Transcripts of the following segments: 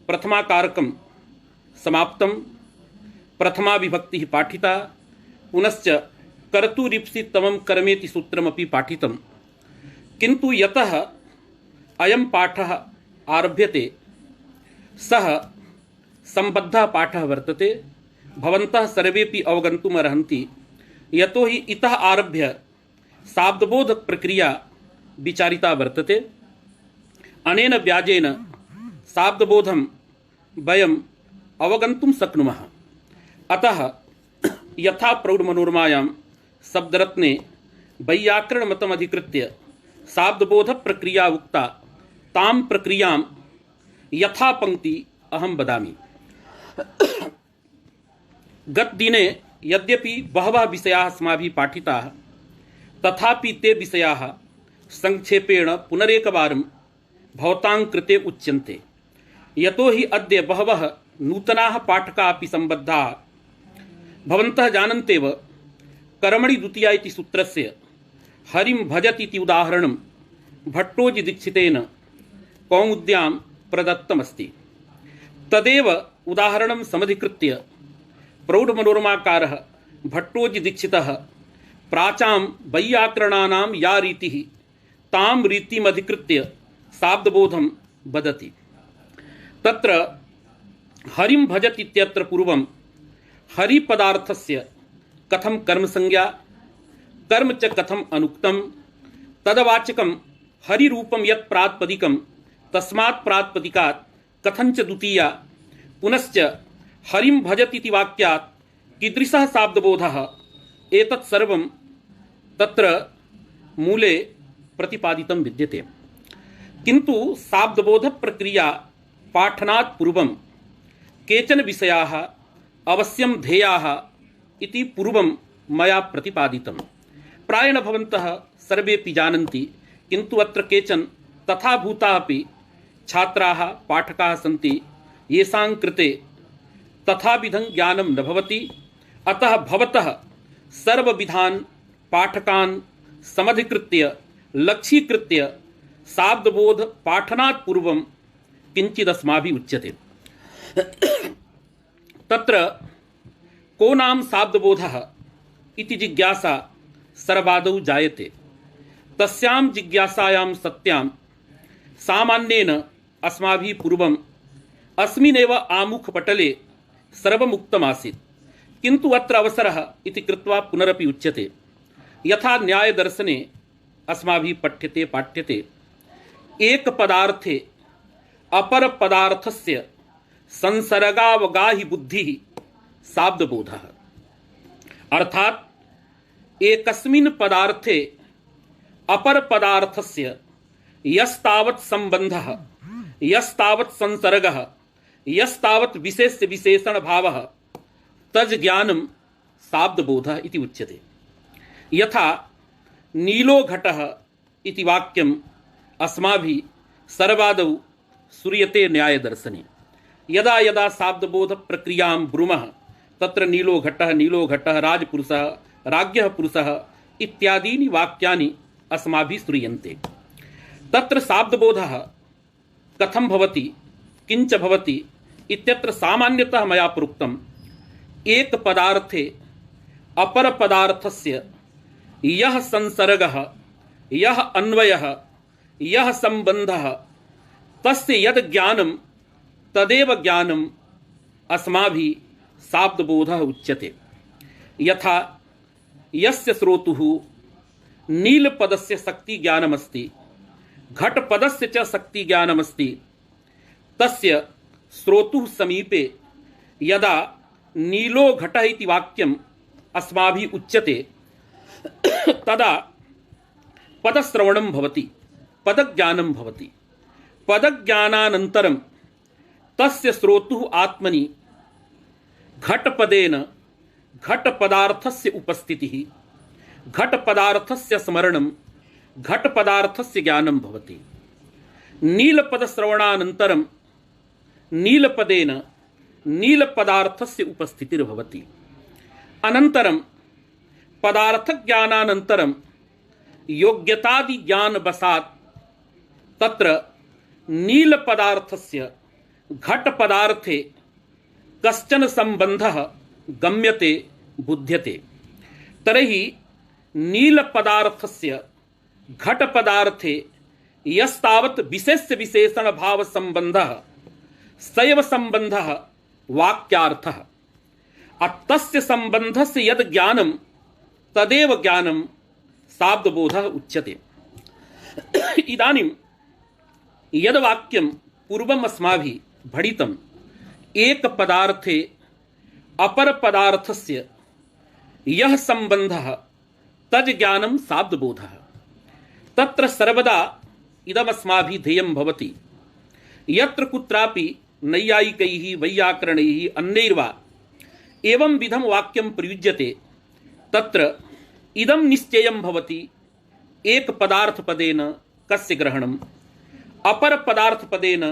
प्रथमाकारकं समाप्तं, प्रथमा विभक्तिः पाठिता, पुनश्च कर्तुरीप्सितमं कर्मेति सूत्रमपि पाठितं। किन्तु यतः अयं पाठः आरभ्यते सः सम्बद्धः पाठः वर्तते, भवन्तः सर्वेपि अवगन्तुम् अर्हन्ति। यतो हि इतः आरभ्य शाब्दबोध प्रक्रिया विचारिता वर्तते। अनेन व्याजेन शाब्दबोधं वयम् अवगन्तुं शक्नुमः। अतः यथा प्रौढमनोरमायां शब्दरत्ने वैयाकरणमतमधिकृत्य शाब्दबोध प्रक्रिया उक्ता, तां प्रक्रियां यथा पंक्ति अहं वदामि। गतदिने यद्यपि बहवः विषयाः अस्माभिः पाठिताः, तथापि ते विषयाः संक्षेपेण पुनरेकवारं भवतां कृते उच्यन्ते। यतो हि अद्य बहवः नूतनाः पाठकाः अपि सम्बद्धाः। भवन्तः जानन्त्येव, कर्मणि द्वितीया इति सूत्रस्य हरिं भजत इति उदाहरणं भट्टोजीदीक्षितेन कौमुद्यां प्रदत्तमस्ति। तदेव उदाहरणं समधिकृत्य प्रौढमनोरमाकारः भट्टोजीदीक्षितः प्राचां वैयाकरणानां या रीतिः तां रीतिमधिकृत्य शाब्दबोधं वदति। तत्र हरिं भजत इत्यत्र पूर्वं हरिपदार्थस्य कथं कर्मसंज्ञा, कर्म च कथम् अनुक्तं, तदवाचकं हरिरूपं यत् प्रातिपदिकं तस्मात् प्रातिपदिकात् कथञ्च द्वितीया, पुनश्च हरिं भजत इति वाक्यात् कीदृशः शाब्दबोधः, एतत् सर्वं तत्र मूले प्रतिपादितं विद्यते। किन्तु शाब्दबोध प्रक्रिया पाठनात् पूर्वं केचन विषयाः अवश्यं ध्येयाः इति पूर्वं मया प्रतिपादितं। प्रायेण भवन्तः सर्वेपि जानन्ति, किन्तु अत्र केचन तथाभूताः अपि छात्राः पाठकाः सन्ति, येषां कृते तथाविधं ज्ञानं न भवति। अतः भवतः सर्वविधान् पाठकान् समधिकृत्य लक्ष्यीकृत्य शाब्दबोध पाठनात् पूर्वं किञ्चिदस्माभिः उच्यते। तत्र को नाम शाब्दबोधः इति जिज्ञासा सर्वादौ जायते। तस्यां जिज्ञासायां सत्यां सामान्येन अस्माभिः पूर्वम् अस्मिन्नेव आमुखपटले सर्वमुक्तमासीत्, किन्तु अत्र अवसरः इति कृत्वा पुनरपि उच्यते। यथा न्यायदर्शने अस्माभिः पठ्यते पाठ्यते, एक पदार्थे अपर पदार्थस्य संसर्गावगाहि बुद्धिः शाब्दबोधः। अर्थात् एकस्मिन् पदार्थे अपर पदार्थस्य यस्तावत् संबंधः, यस्तावत् संसर्गः, यस्तावत् विशेष्य विशेषण भावः, तज् ज्ञानं शाब्दबोधः इति उच्यते। यथा नीलो घटः इति वाक्यम् अस्माभिः सर्वादौ श्रूयते न्यायदर्शने। यदा यदा शाब्दबोध प्रक्रियां ब्रूमः, तत्र नीलो घटः, राजपुरुषः, राज्ञः पुरुषः इत्यादीनि वाक्यानि अस्माभिः श्रूयन्ते। तत्र शाब्दबोधः कथं भवति, किञ्च भवति इत्यत्र सामान्यतः मया प्रोक्तम्। एक पदार्थे अपर पदार्थस्य यः संसर्गः, यः अन्वयः, यः संबंधः, तस्य यद् ज्ञानं तदेव ज्ञानम् अस्माभिः शाब्दबोधः उच्यते। यथा यस्य श्रोतुः नीलपदस्य शक्तिज्ञानमस्ति, घटपदस्य च शक्तिज्ञानमस्ति, तस्य श्रोतुः समीपे यदा नीलो घटः इति वाक्यम् अस्माभिः उच्यते, तदा पदश्रवणं भवति, पदज्ञानं भवति। पदज्ञानानन्तरं तस्य श्रोतुः आत्मनि घटपदेन घटपदार्थस्य उपस्थितिः, घटपदार्थस्य स्मरणं, घटपदार्थस्य ज्ञानं भवति। नीलपदश्रवणानन्तरं नीलपदेन नीलपदार्थस्य उपस्थितिर्भवति। अनन्तरं पदार्थज्ञानानन्तरं योग्यतादिज्ञानवशात् तत्र नीलपदार्थस्य घट पदार्थे कश्चन संबंधः गम्यते बुध्यते तर्हि नील पदार्थस्य घट पदार्थे यस्तावत् विशेष्य विशेषण भाव संबंधः सैव संबंधः वाक्यार्थः अतस्य संबंधस्य यद ज्ञानं तदेव ज्ञानं शाब्दबोधः उच्यते। इदानीं यद वाक्यं पूर्वम् अस्माभिः भणितम् एक पदार्थे अपर पदार्थस्य यः संबंधः तद् ज्ञानं शाब्दबोधः। तत्र सर्वदा इदमस्माभिः ध्येयं भवति यत्र कुत्रापि नैयायिकैः वैयाकरणैः अन्यैर्वा एवं विधं वाक्यं प्रयुज्यते तत्र इदं निश्चयं भवति एक पदार्थपदेन कस्य ग्रहणम् अपर पदार्थपदेन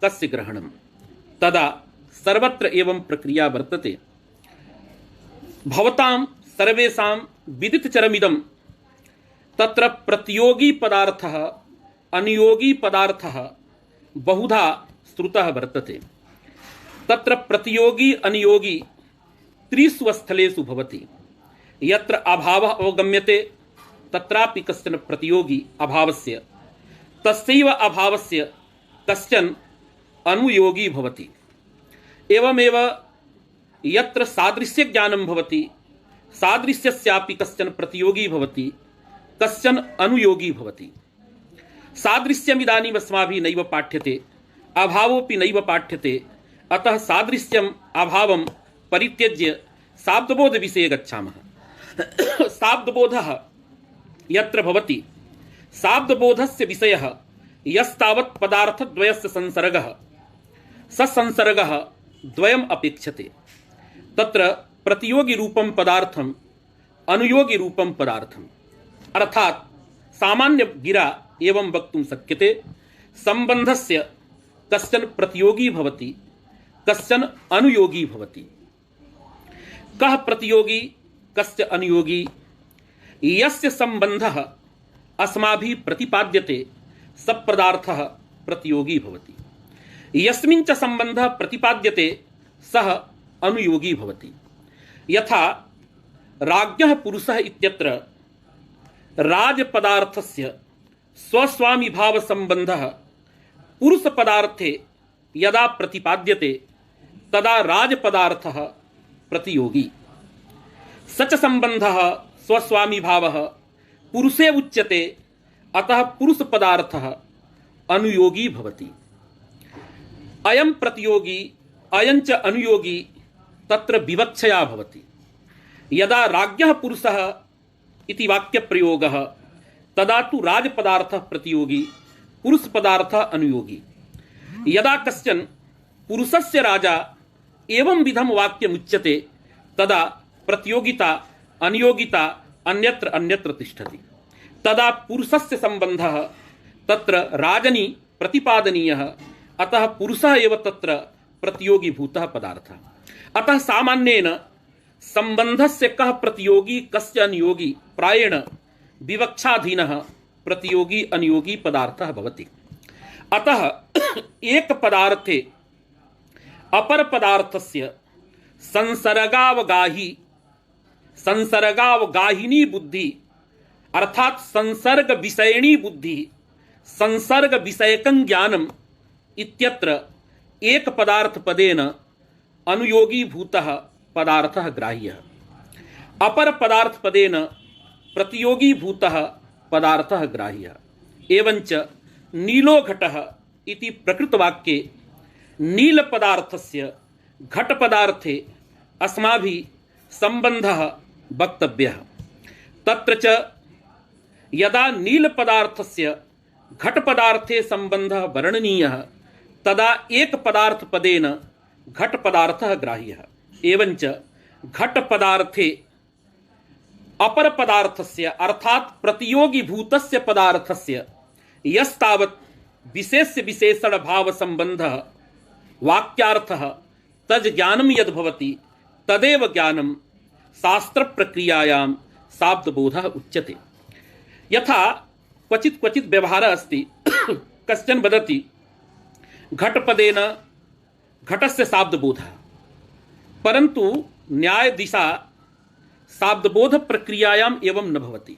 कस्य ग्रहणम्। तदा सर्वत्र एवं प्रक्रिया वर्तते। भवतां सर्वेषां विदितचरमिदं तत्र प्रतियोगी पदार्थः अनुयोगी पदार्थः बहुधा श्रुतः वर्तते। तत्र प्रतियोगी अनुयोगी त्रिषु स्थलेषु भवति। यत्र अभावः अवगम्यते तत्रापि कश्चन प्रतियोगी अभावस्य तस्यैव अभावस्य कश्चन अनुयोगी भवति। एवमेव यत्र सादृश्य ज्ञानं भवति सादृश्यस्यापि कश्चन प्रतियोगी भवति कश्चन अनुयोगी भवति। सादृश्यम् इदानीम् अस्माभिः नैव पाठ्यते अभावोऽपि नैव पाठ्यते। अतः सादृश्यम् अभावं परित्यज्य शाब्दबोध विषये गच्छामः। शाब्दबोधः यत्र भवति शाब्दबोधस्य विषयः यस्तावत् पदार्थद्वयस्य संसर्गः स संसर्गः द्वयम् अपेक्षते। तत्र प्रतियोगी रूपं पदार्थम् अनुयोगी रूपं पदार्थम् अर्थात् सामान्य गिरा एवं वक्तुं शक्यते संबंधस्य कश्चन प्रतियोगी भवति कश्चन अनुयोगी भवति। कः प्रतियोगी कस्य अनुयोगी यस्य संबंधः अस्माभिः प्रतिपाद्यते स पदार्थः प्रतियोगी भवति। यस्मिन् च संबंधः प्रतिपाद्यते सः अनुयोगी भवति। यथा राज्ञः पुरुषः इत्यत्र राजपदार्थस्य स्वस्वामी भाव संबंधः पुरुष पदार्थे यदा प्रतिपाद्यते तदा राजपदार्थः प्रतियोगी। सच संबंधः स्वस्वामी भावः पुरुषे उच्यते अतः पुरुष पदार्थः अनुयोगी भवति। अयं प्रतियोगी अयं च अनुयोगी तत्र विवक्षया भवति। यदा राज्ञः पुरुषः इति वाक्यप्रयोगः तदा तु राजपदार्थः प्रतियोगी पुरुष पदार्थः अनुयोगी। यदा कश्चन पुरुषस्य राजा एवं विधं वाक्यमुच्यते तदा प्रतियोगिता अनुयोगिता अन्यत्र अन्यत्र तिष्ठति। तदा पुरुषस्य संबंधः तत्र राजनि प्रतिपादनीयः अतः पुरुषः एव तत्र प्रतियोगी भूतः पदार्थः। अतः सामान्येन संबंधस्य कः प्रतियोगी कस्य अनुयोगी प्रायेण विवक्षाधीनः प्रतियोगी अनुयोगी पदार्थः भवति। अतः एक पदार्थे अपर पदार्थस्य संसर्गावगाहिनी बुद्धि अर्थात संसर्ग विषयिणी बुद्धि संसर्ग विषयकं ज्ञानम् इत्यत्र एक पदार्थ पदेन अनुयोगी भूतः पदार्थः ग्राह्यः अपर पदार्थ पदेन प्रतियोगी भूतः पदार्थः ग्राह्यः। एवंच नीलो घटः इति प्रकृतवाक्ये नील पदार्थस्य घट पदार्थे अस्माभिः संबंधः वक्तव्यः। तत्र च यदा नील पदार्थस्य घट पदार्थे संबंधः वर्णनीयः तदा एक पदार्थ पदेन घट पदार्थः ग्राह्यः। एवंच घट पदार्थे अपर पदार्थस्य अर्थात प्रतियोगी भूतस्य पदार्थस्य यस्तावत् विशेष्य विशेषण भाव संबंधः वाक्यार्थः तज ज्ञानं यद् भवति तदेव ज्ञानं शास्त्र प्रक्रियायां शाब्दबोधः उच्यते। यथा क्वचित् क्वचित् व्यवहारः अस्ति कश्चन वदति घटपदेन घटस्य शाब्दबोधः, परन्तु न्यायदिशा शाब्दबोध प्रक्रियायाम् एवं न भवति।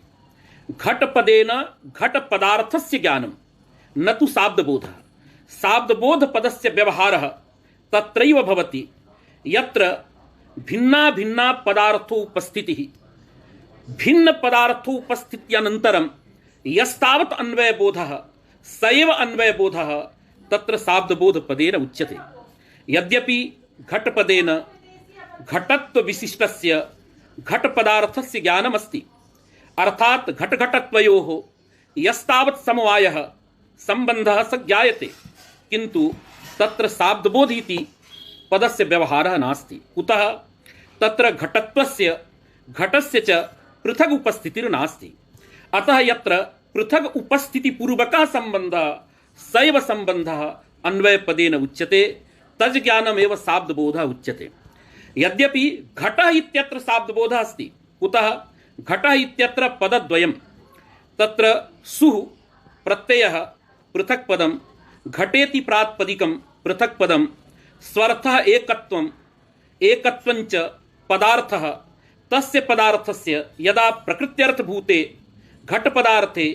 घटपदेन घटपदार्थस्य ज्ञानं न तु शाब्दबोधः। शाब्दबोधपदस्य व्यवहारः तत्रैव भवति यत्र भिन्ना भिन्ना पदार्थोपस्थितिः। भिन्न पदार्थोपस्थित्यनन्तरं यस्तावत् अन्वयबोधः स एव अन्वयबोधः तत्र शाब्दबोधपदेन उच्यते। यद्यपि घटपदेन घटत्वविशिष्टस्य घटपदार्थस्य ज्ञानमस्ति, अर्थात् घटघटत्वयोः यस्तावत् समवायः सम्बन्धः स ज्ञायते, किन्तु तत्र शाब्दबोध इति पदस्य व्यवहारः नास्ति। कुतः? तत्र घटत्वस्य घटस्य च पृथग् उपस्थितिर्नास्ति। अतः यत्र पृथग् उपस्थितिपूर्वकः सम्बन्धः स एव सम्बन्धः अन्वयपदेन उच्यते, तज् ज्ञानमेव शाब्दबोधः उच्यते। यद्यपि घटः इत्यत्र शाब्दबोधः अस्ति। कुतः? घटः इत्यत्र पदद्वयं, तत्र सुः प्रत्ययः पृथक् पदं, घटेति प्रातिपदिकं पृथक् पदं, स्वर्थः एकत्वम्, एकत्वञ्च पदार्थः। तस्य पदार्थस्य यदा प्रकृत्यर्थभूते घटपदार्थे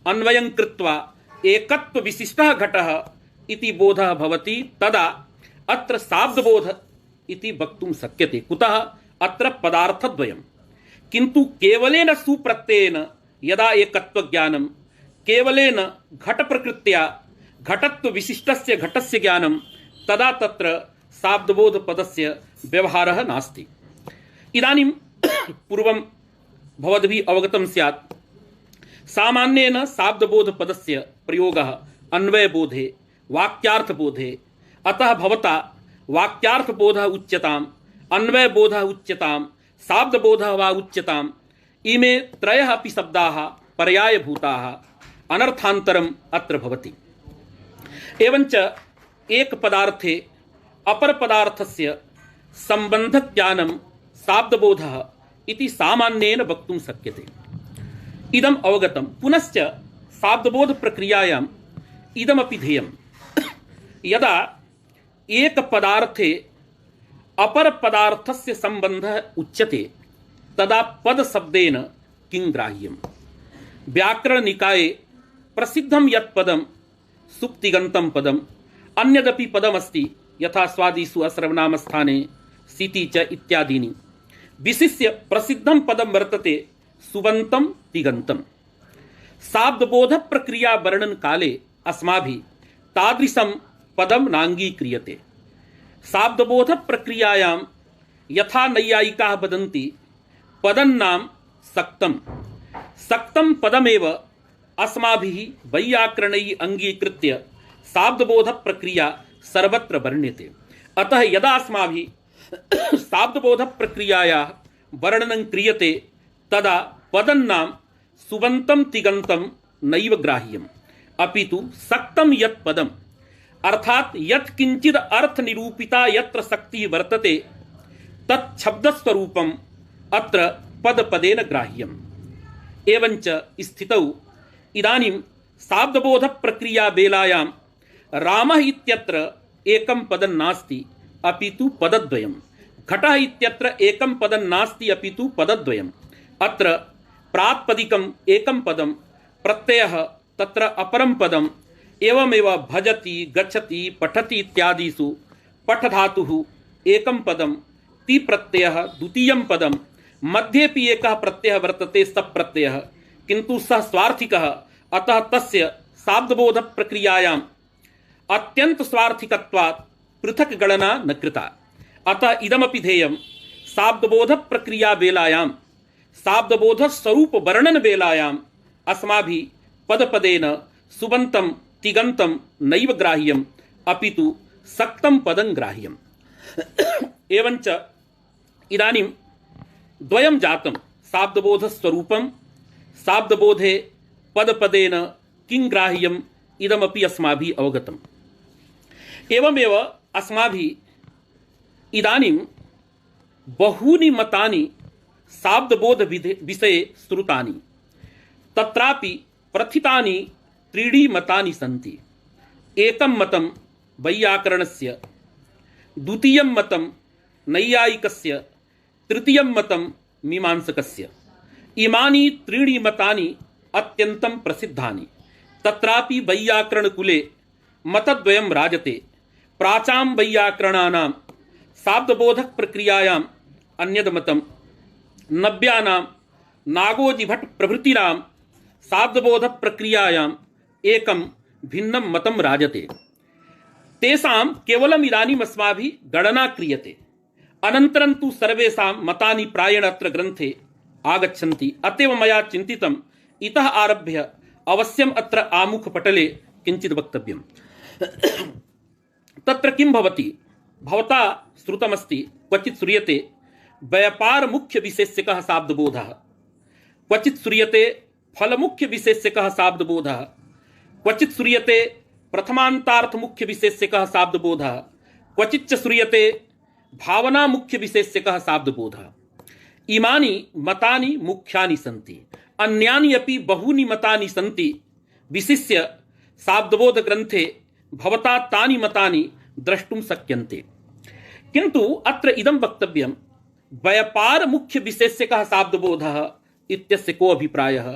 अन्वयं कृत्वा एकत्वविशिष्टः घटः इति बोधः भवति, तदा अत्र शाब्दबोध इति वक्तुं शक्यते। कुतः? अत्र पदार्थद्वयं, किन्तु केवलेन सुप्रत्ययेन यदा एकत्वज्ञानं, केवलेन घटप्रकृत्या घटत्वविशिष्टस्य घटस्य ज्ञानं, तदा तत्र शाब्दबोधपदस्य व्यवहारः नास्ति। इदानीं पूर्वं भवद्भिः अवगतं स्यात्, सामान्येन शाब्दबोधपदस्य प्रयोगः अन्वयबोधे वाक्यार्थबोधे, अतः भवता वाक्यार्थबोधः उच्यताम्, अन्वयबोधः उच्यताम्, शाब्दबोधः वा उच्यताम्। इमे त्रयः अपि शब्दाः पर्यायभूताः, अनर्थान्तरम् अत्र भवति। एवञ्च एकपदार्थे अपरपदार्थस्य सम्बन्धज्ञानं शाब्दबोधः इति सामान्येन वक्तुं शक्यते। इदम् अवगतं। पुनश्च शाब्दबोधप्रक्रियायाम् इदमपि ध्येयं, यदा एकपदार्थे अपरपदार्थस्य सम्बन्धः उच्यते तदा पदशब्देन किं ग्राह्यम्? व्याकरणनिकाये प्रसिद्धं यत् पदं सुप्तिगन्तं पदम्, अन्यदपि पदमस्ति, यथा स्वादिषु असर्वनामस्थाने सिति च इत्यादीनि। विशिष्य प्रसिद्धं पदं वर्तते सुबन्तं तिगन्तं। शाब्दबोधप्रक्रिया वर्णनकाले अस्माभिः तादृशं पदं नाङ्गीक्रियते। शाब्दबोधप्रक्रियायां यथा नैयायिकाः वदन्ति पदन्नां सक्तं, सक्तं पदमेव अस्माभिः वैयाकरणैः अङ्गीकृत्य शाब्दबोधप्रक्रिया सर्वत्र वर्ण्यते। अतः यदा अस्माभिः शाब्दबोधप्रक्रियायाः वर्णनं क्रियते तदा पदन्नां सुबन्तं तिगन्तं नैव ग्राह्यम्, अपितु सक्तं यत् पदम्, अर्थात यत् किंचिद अर्थ निरूपिता यत्र शक्ति वर्तते तत् शब्दस्वरूपम् अत्र पदपदेन ग्राह्यम्। एवञ्च स्थितौ इदानीं शाब्दबोध प्रक्रिया बेलायां रामः इत्यत्र एकं पदं नास्ति अपितु पदद्वयम्, घटः इत्यत्र एकं पदं नास्ति अपितु पदद्वयम्। अत्र प्रातिपदिकम् एकं पदं, प्रत्ययः तत्र अपरं पदम्, एवमेव भजति गच्छति पठति इत्यादिषु पठधातुः एकं पदं, ति प्रत्ययः द्वितीयं पदं, मध्येपि एकः प्रत्ययः वर्तते सप्रत्ययः, किन्तु सः स्वार्थिकः, अतः तस्य शाब्दबोध प्रक्रियायाम् अत्यंत स्वार्थिकत्वात् पृथक् गणना न कृता। अतः इदमपि ध्येयं शाब्दबोध प्रक्रिया बेलायां शाब्दबोध स्वरूप वर्णन बेलायाम् अस्माभिः पदपदेन सुबन्तं तिगन्तं नैव ग्राह्यम् अपितु सक्तं पदं ग्राह्यम्। एवञ्च इदानीं द्वयं जातं, शाब्दबोधस्वरूपं, शाब्दबोधे पदपदेन किं ग्राह्यम् इदमपि अस्माभिः अवगतम्। एवमेव अस्माभिः इदानीं बहूनि मतानि शाब्दबोध विषये श्रुतानि, तत्रापि प्रथितानि त्रीणि मतानि सन्ति। एकं मतं वैयाकरणस्य, द्वितीयं मतं नैयायिकस्य, तृतीयं मतं मीमांसकस्य। इमानि त्रीणि मतानि अत्यन्तं प्रसिद्धानि। तत्रापि वैयाकरणकुले मतद्वयं राजते। प्राचां वैयाकरणानां शाब्दबोधक प्रक्रियायाम् अन्यद् मतं, नव्यानां नागोजिभट्ट प्रभृतीनां शाब्दबोधक प्रक्रियायाम् एकं भिन्नं मतं राजते। तेषां केवलम् इदानीम् अस्माभिः गणना क्रियते। अनन्तरं तु सर्वेषां मतानि प्रायेण अत्र ग्रन्थे आगच्छन्ति। अतएव मया चिन्तितम् इतः आरभ्य अवश्यम् अत्र आमुखपटले किञ्चित् वक्तव्यम्। तत्र किं भवति, भवता श्रुतमस्ति, क्वचित् श्रूयते व्यापारमुख्यविशेष्यकः शाब्दबोधः, क्वचित् श्रूयते फलमुख्यविशेष्यकः शाब्दबोधः, क्वचित् श्रूयते प्रथमान्तार्थमुख्यविशेष्यकः शाब्दबोधः, क्वचिच्च श्रूयते भावनामुख्यविशेष्यकः शाब्दबोधः। इमानि मतानि मुख्यानि सन्ति। अन्यानि अपि बहूनि मतानि सन्ति। विशिष्य शाब्दबोधग्रन्थे भवता तानि मतानि द्रष्टुं शक्यन्ते। किन्तु अत्र इदं वक्तव्यं, व्यापारमुख्यविशेष्यकः शाब्दबोधः इत्यस्य को अभिप्रायः,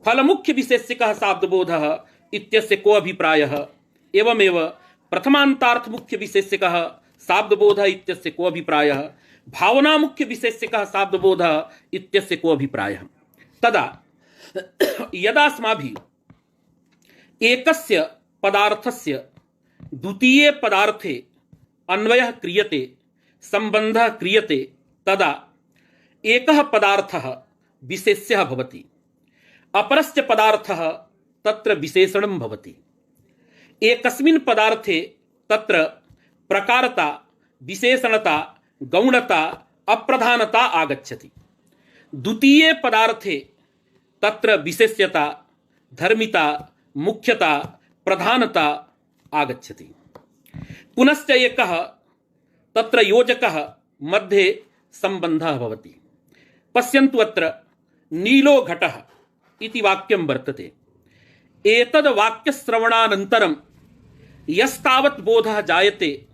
फलमुख्यविशेष्यकः शाब्दबोधः इत्यस्य को अभिप्रायः, एवमेव प्रथमान्तार्थमुख्यविशेष्यकः शाब्दबोधः इत्यस्य को अभिप्रायः, भावनामुख्यविशेष्यकः शाब्दबोधः इत्यस्य को अभिप्रायः। तदा यदा अस्माभिः एकस्य पदार्थस्य द्वितीये पदार्थे अन्वयः क्रियते, सम्बन्धः क्रियते, तदा एकः पदार्थः विशेष्यः भवति, अपरस्य पदार्थः तत्र विशेषणं भवति। एकस्मिन् पदार्थे तत्र प्रकारता, विशेषणता, गौणता, अप्रधानता आगच्छति। द्वितीये पदार्थे तत्र विशेष्यता, धर्मिता, मुख्यता, प्रधानता आगच्छति। पुनश्च एकः तत्र योजकः मध्ये सम्बन्धः भवति। पश्यन्तु, अत्र नीलो घटः इति वाक्यं वर्तते। एतद् वाक्यश्रवणानन्तरं यस्तावत् बोधः जायते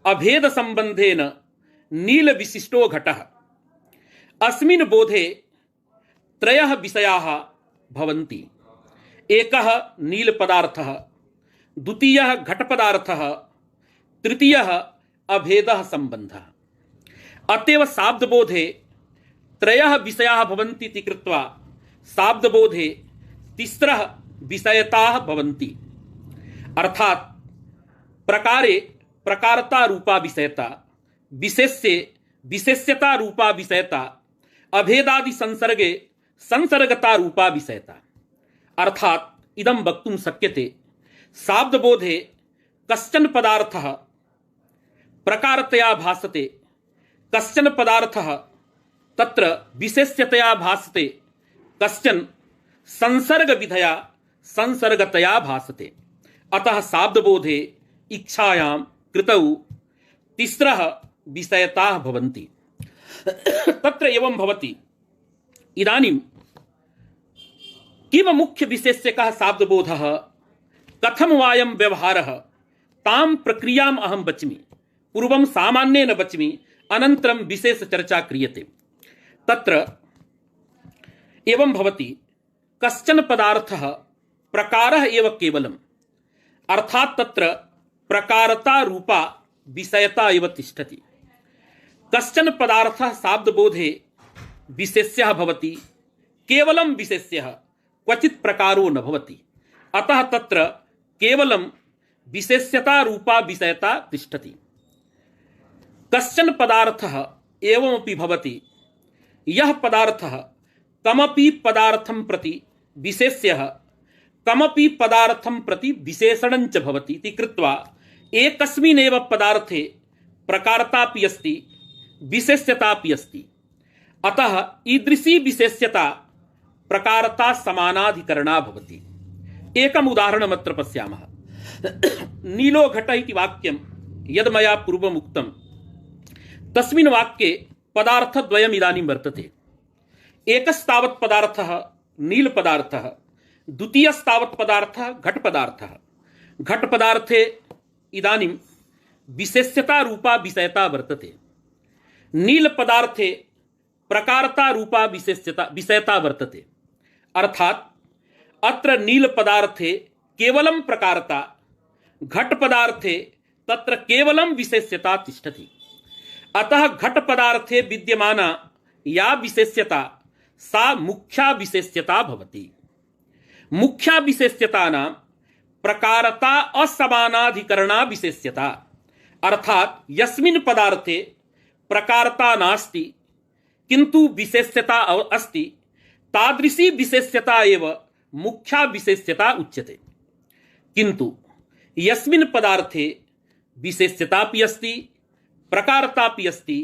अभेदसम्बन्धेन नीलविशिष्टो घटः, अस्मिन् बोधे त्रयः विषयाः भवन्ति। एकः नीलपदार्थः, द्वितीयः घटपदार्थः, तृतीयः अभेदः सम्बन्धः। अतएव शाब्दबोधे त्रयः विषयाः भवन्ति इति कृत्वा शाब्दबोधे तिस्रः विषयताः भवन्ति। अर्थात् प्रकारे प्रकारता रूपा विषयता, विशेष्ये विशेष्यता रूपा विषयता, अभेदादि संसर्गे संसर्गता रूपा विषयता। अर्थात् इदं वक्तुं शक्यते, शाब्दबोधे कश्चन पदार्थः प्रकारतया भासते, कश्चन पदार्थः तत्र विशेष्यतया भासते, कश्चन संसर्गविधया संसर्गतया भासते। अतः शाब्दबोधे इच्छायां कृतौ तिस्रः विषयताः भवन्ति। तत्र एवं भवति। इदानीं किम मुख्यविशेष्यकः शाब्दबोधः, कथं वायं व्यवहारः, तां प्रक्रियाम् अहं वच्मि। पूर्वं सामान्येन वच्मि, अनन्तरं विशेषचर्चा क्रियते। तत्र एवं भवति, कश्चन पदार्थः प्रकारः एव केवलम्, अर्थात् तत्र प्रकारता रूपा विषयता एव तिष्ठति। कश्चन पदार्थः शाब्दबोधे विशेष्यः भवति, केवलं विशेष्यः, क्वचित् प्रकारो न भवति। अतः तत्र केवलं विशेष्यता रूपा विषयता तिष्ठति। कश्चन पदार्थः एवमपि भवति, यः पदार्थः कमपि पदार्थं प्रति विशेष्यः, कमपि पदार्थं प्रति विशेषणं च भवति इति कृत्वा एकस्मिन्नेव पदार्थे प्रकारतापि अस्ति, विशेष्यतापि अस्ति। अतः ईदृशी विशेष्यता प्रकारता समानाधिकरणा भवति। एकम् उदाहरणमत्र पश्यामः। नीलो घटः इति वाक्यं यद् मया पूर्वम् उक्तं, तस्मिन् वाक्ये पदार्थद्वयम् इदानीं वर्तते। एकस्तावत् पदार्थः नीलपदार्थः, द्वितीयस्तावत् पदार्थः घटपदार्थः। घटपदार्थे इदानीं विशेष्यता रूपा विषयता वर्तते। नील पदार्थे प्रकारता रूपा विषयता वर्तते। अर्थात अत्र नील पदार्थे केवलं प्रकारता, घट पदार्थे तत्र केवलं विशेष्यता तिष्ठति। अतः घट पदार्थे विद्यमाना या विशेष्यता सा मुख्या विशेष्यता भवति। मुख्या विशेष्यतानां प्रकारता असमानाधिकरणा विशेष्यता, अर्थात यस्मिन् पदार्थे प्रकारता नास्ति किंतु विशेष्यता अस्ति, तादृशी विशेष्यता एव मुख्या विशेष्यता उच्यते। किंतु यस्मिन् पदार्थे विशेष्यतापि अस्ति प्रकारतापि अस्ति,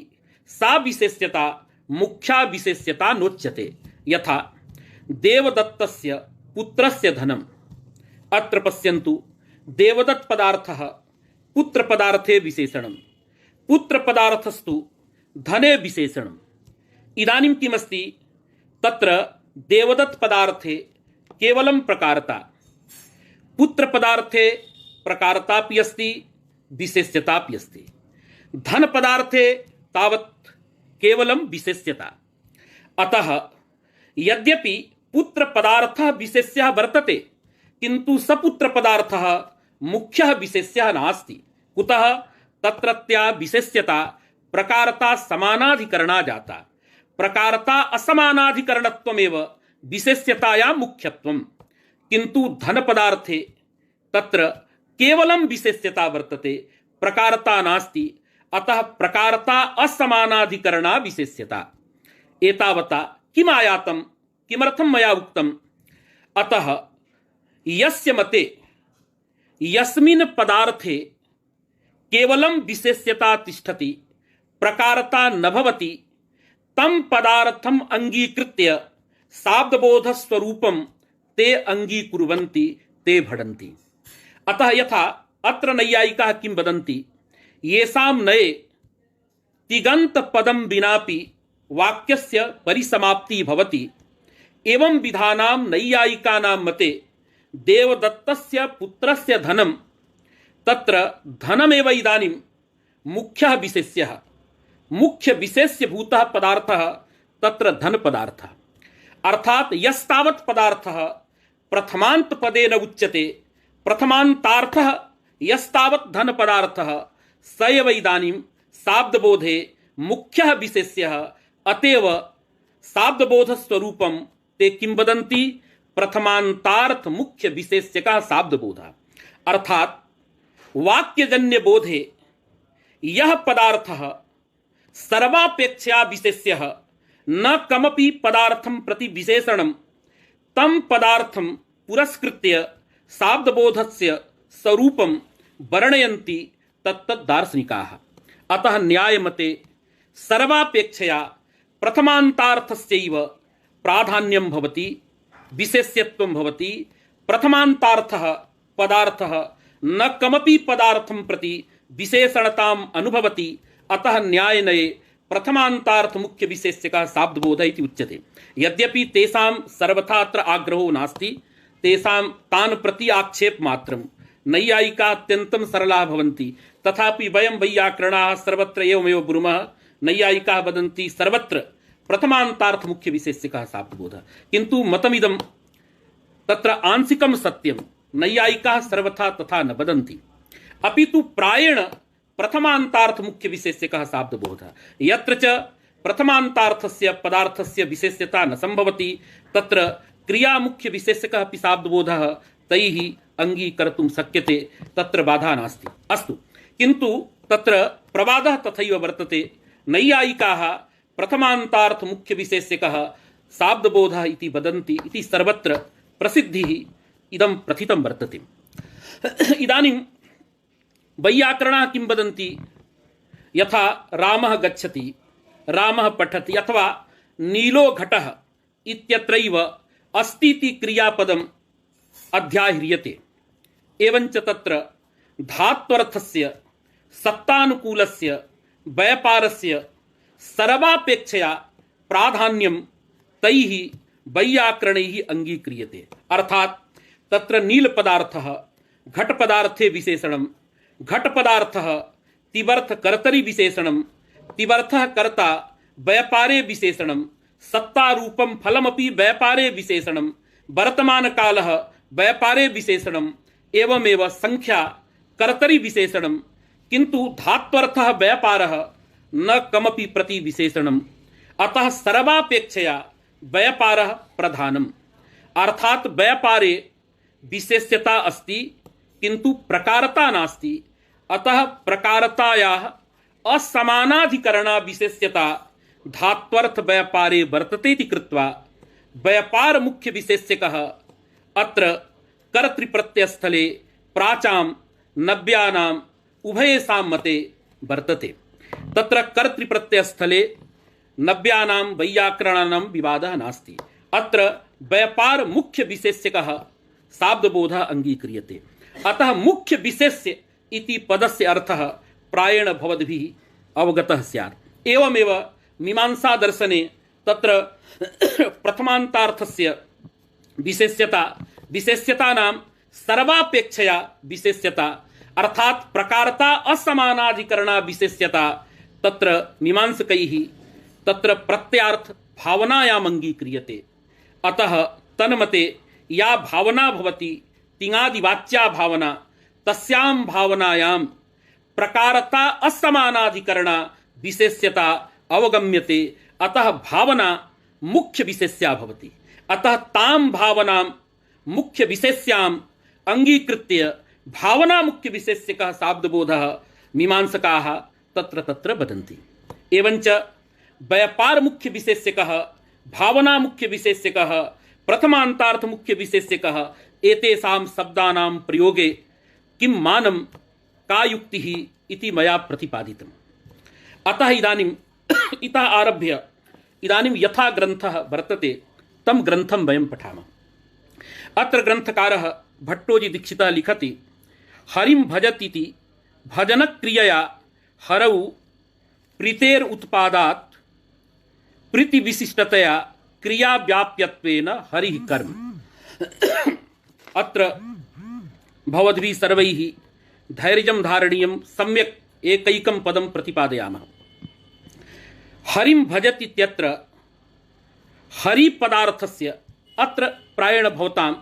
सा विशेष्यता मुख्या विशेष्यता नोच्यते। यथा देवदत्तस्य पुत्रस्य धनम्। अत्र पश्यन्तु, देवदत्त पदार्थः पुत्र पदार्थे विशेषणं, पुत्र पदार्थस्तु धने विशेषणम्। इदानीं किमस्ति, तत्र देवदत्त पदार्थे केवलं प्रकारता, पुत्र पदार्थे प्रकारतापि अस्ति विशेष्यतापि अस्ति, धन पदार्थे तावत् केवलं विशेष्यता। अतः यद्यपि पुत्र पदार्थः विशेष्यः वर्तते किंतु सपुत्र पदार्थः मुख्यः विशेष्यः नास्ति। कुतः? तत्रत्या विशेष्यता प्रकारता समानाधिकरणा जाता। प्रकारता असमानाधिकरणत्वमेव विशेष्यतायां मुख्यत्वम्। किंतु धन पदार्थे तत्र केवलं विशेष्यता वर्तते, प्रकारता नास्ति। अतः प्रकारता असमानाधिकरणा विशेष्यता। एतावता किम् आयातं, किमर्थं मया उक्तम्? अतः यस्य मते यस्मिन् पदार्थे केवलं विशेष्यता तिष्ठति, प्रकारता न भवति, तं पदार्थम् अंगीकृत्य शाब्दबोधस्वरूपं ते अंगीकुर्वन्ति, ते भडन्ति। अतः यथा अत्र नैयायिकाः किं वदन्ति, येषां नये तिगंत पदं विनापि वाक्यस्य परिसमाप्ति भवति, एवं विधानां नैयायिकानां मते देवदत्तस्य पुत्रस्य धनं, तत्र धनमेव इदानीं मुख्यः विशेष्यः, मुख्य विशेष्यभूतः पदार्थः तत्र धन पदार्थः। अर्थात यस्तावत् पदार्थः प्रथमान्त पदेन उच्यते, प्रथमान्तार्थः यस्तावत् धन पदार्थः, स एव इदानीं शाब्दबोधे मुख्यः विशेष्यः। अतएव शाब्दबोधस्वरूपं ते किं वदन्ति, प्रथमान्तार्थ मुख्य विशेष्यकः शाब्दबोधः। अर्थात वाक्यजन्य बोधे यह पदार्थः सर्वापेक्षया विशेष्यः, न कमपि पदार्थं प्रति विशेषणं, तं पदार्थं पुरस्कृत्य शाब्दबोधस्य स्वरूपं वर्णयन्ति तत्तत् दार्शनिकाः। अतः न्यायमते सर्वापेक्षया प्रथमान्तार्थस्यैव प्राधान्यं भवति, विशेष्यत्वं भवति। प्रथमान्तार्थः पदार्थः न कमपि पदार्थं प्रति विशेषणताम् अनुभवति। अतः न्यायनये प्रथमान्तार्थ मुख्य विशेष्यकः शाब्दबोध इति उच्यते। यद्यपि तेषां सर्वथा अत्र आग्रहो नास्ति, तेषां तान् प्रति आक्षेप मात्रं। नैयायिकाः अत्यन्तं सरलाः भवन्ति, तथापि वयं वैयाकरणाः सर्वत्र एवमेव ब्रूमः। नैयायिकाः वदन्ति सर्वत्र प्रथमान्तार्थ मुख्य विशेष्यकः शाब्दबोधः, किन्तु मतमिदं तत्र आंशिकं सत्यं। नैयायिकाः सर्वथा तथा न वदन्ति, अपितु प्रायेण प्रथमान्तार्थ मुख्य विशेष्यकः शाब्दबोधः। यत्र च प्रथमान्तार्थस्य पदार्थस्य विशेष्यता न संभवति, तत्र क्रिया मुख्य विशेष्यकः अपि शाब्दबोधः तैः अंगीकर्तुं शक्यते, तत्र बाधा नास्ति। अस्तु, किन्तु तत्र प्रवादः तथैव वर्तते। नैयायिकाः प्रथमान्तार्थ मुख्य विशेष्यकः शाब्दबोधः इति वदन्ति इति सर्वत्र प्रसिद्धिः इदं प्रथितं वर्तते। इदानीं वैयाकरणाः किं वदन्ति, यथा रामः गच्छति, रामः पठति, अथवा नीलो घटः इत्यत्रैव अस्ति इति क्रियापदम् अध्याह्रियते। एवञ्च तत्र धात्वर्थस्य सत्तानुकूलस्य व्यापारस्य सर्वापेक्षया प्राधान्यं तैः वैयाकरणैः अंगीक्रियते। अर्थात तत्र नील पदार्थः घट पदार्थे विशेषणं, घट पदार्थः तिबर्थ कर्तरि विशेषणम तिबर्थः कर्ता व्यापारे विशेषणम सत्ता रूपम फलमपि व्यापारे विशेषणम वर्तमान कालः व्यापारे विशेषणम एवमेव संख्या कर्तरि विशेषणम किंतु धात्वर्थः व्यापारः न कमपि प्रति विशेषणम अतः सर्वापेक्षया व्यापारः प्रधानम अर्थात व्यापारे विशेष्यता अस्ति किंतु प्रकारता नास्ति अतः प्रकारतायाः असमानाधिकरणा विशेष्यता धात्वर्थ व्यापारे वर्तते इति कृत्वा व्यापार मुख्य विशेष्यकः अत्र कर्तृप्रत्ययस्थले प्राचां नव्यानाम् उभयेषां मते वर्तते। तत्र कर्तृप्रत्ययस्थले नव्यानां वैयाकरणानां विवादः नास्ति। अत्र व्यापार मुख्य विशेष्यकः शाब्दबोधः अंगीक्रियते। अतः मुख्य विशेष्य इति पदस्य अर्थः प्रायेण भवद्भिः अवगतः स्यात्। एवमेव मीमांसा दर्शने तत्र प्रथमान्तार्थस्य विशेष्यतानां सर्वापेक्षया विशेष्यता अर्थात प्रकारता असमानाधिकरणा विशेष्यता तत्र मीमांसकैः तत्र प्रत्यार्थ भावनायाम् अंगीक्रियते। अतः तन्मते या भावना भवति तिङादिवाच्या भावना तस्यां भावनायां प्रकारता असमानाधिकरणा विशेष्यता अवगम्यते। अतः भावना मुख्य विशेष्या भवति। अतः तां भावनां मुख्य विशेष्याम् अंगीकृत्य भावना मुख्य विशेष्यकः शाब्दबोधः मीमांसकाः तत्र तत्र वदन्ति। एवञ्च व्यापार मुख्य विशेष्यकः भावना मुख्य विशेष्यकः प्रथमान्तार्थ मुख्य विशेष्यकः एतेषां शब्दानां प्रयोगे किं मानं का युक्तिः इति मया प्रतिपादितम्। अतः इदानीम् इतः आरभ्य इदानीं यथा ग्रन्थः वर्तते तं ग्रन्थं वयं पठामः। अत्र ग्रन्थकारः भट्टोजी दीक्षितः लिखति हरिं भजतीति भजनक्रियया हरौ प्रीतेर उत्पादात् प्रीतिविशिष्टतया क्रियाव्याप्यत्वेन हरिः कर्म। अत्र भवद्भिः सर्वैः धैर्यं धारणीयं सम्यक् एकैकं पदं प्रतिपादयामः। हरिं भजत इत्यत्र हरिपदार्थस्य अत्र प्रायेण भवतां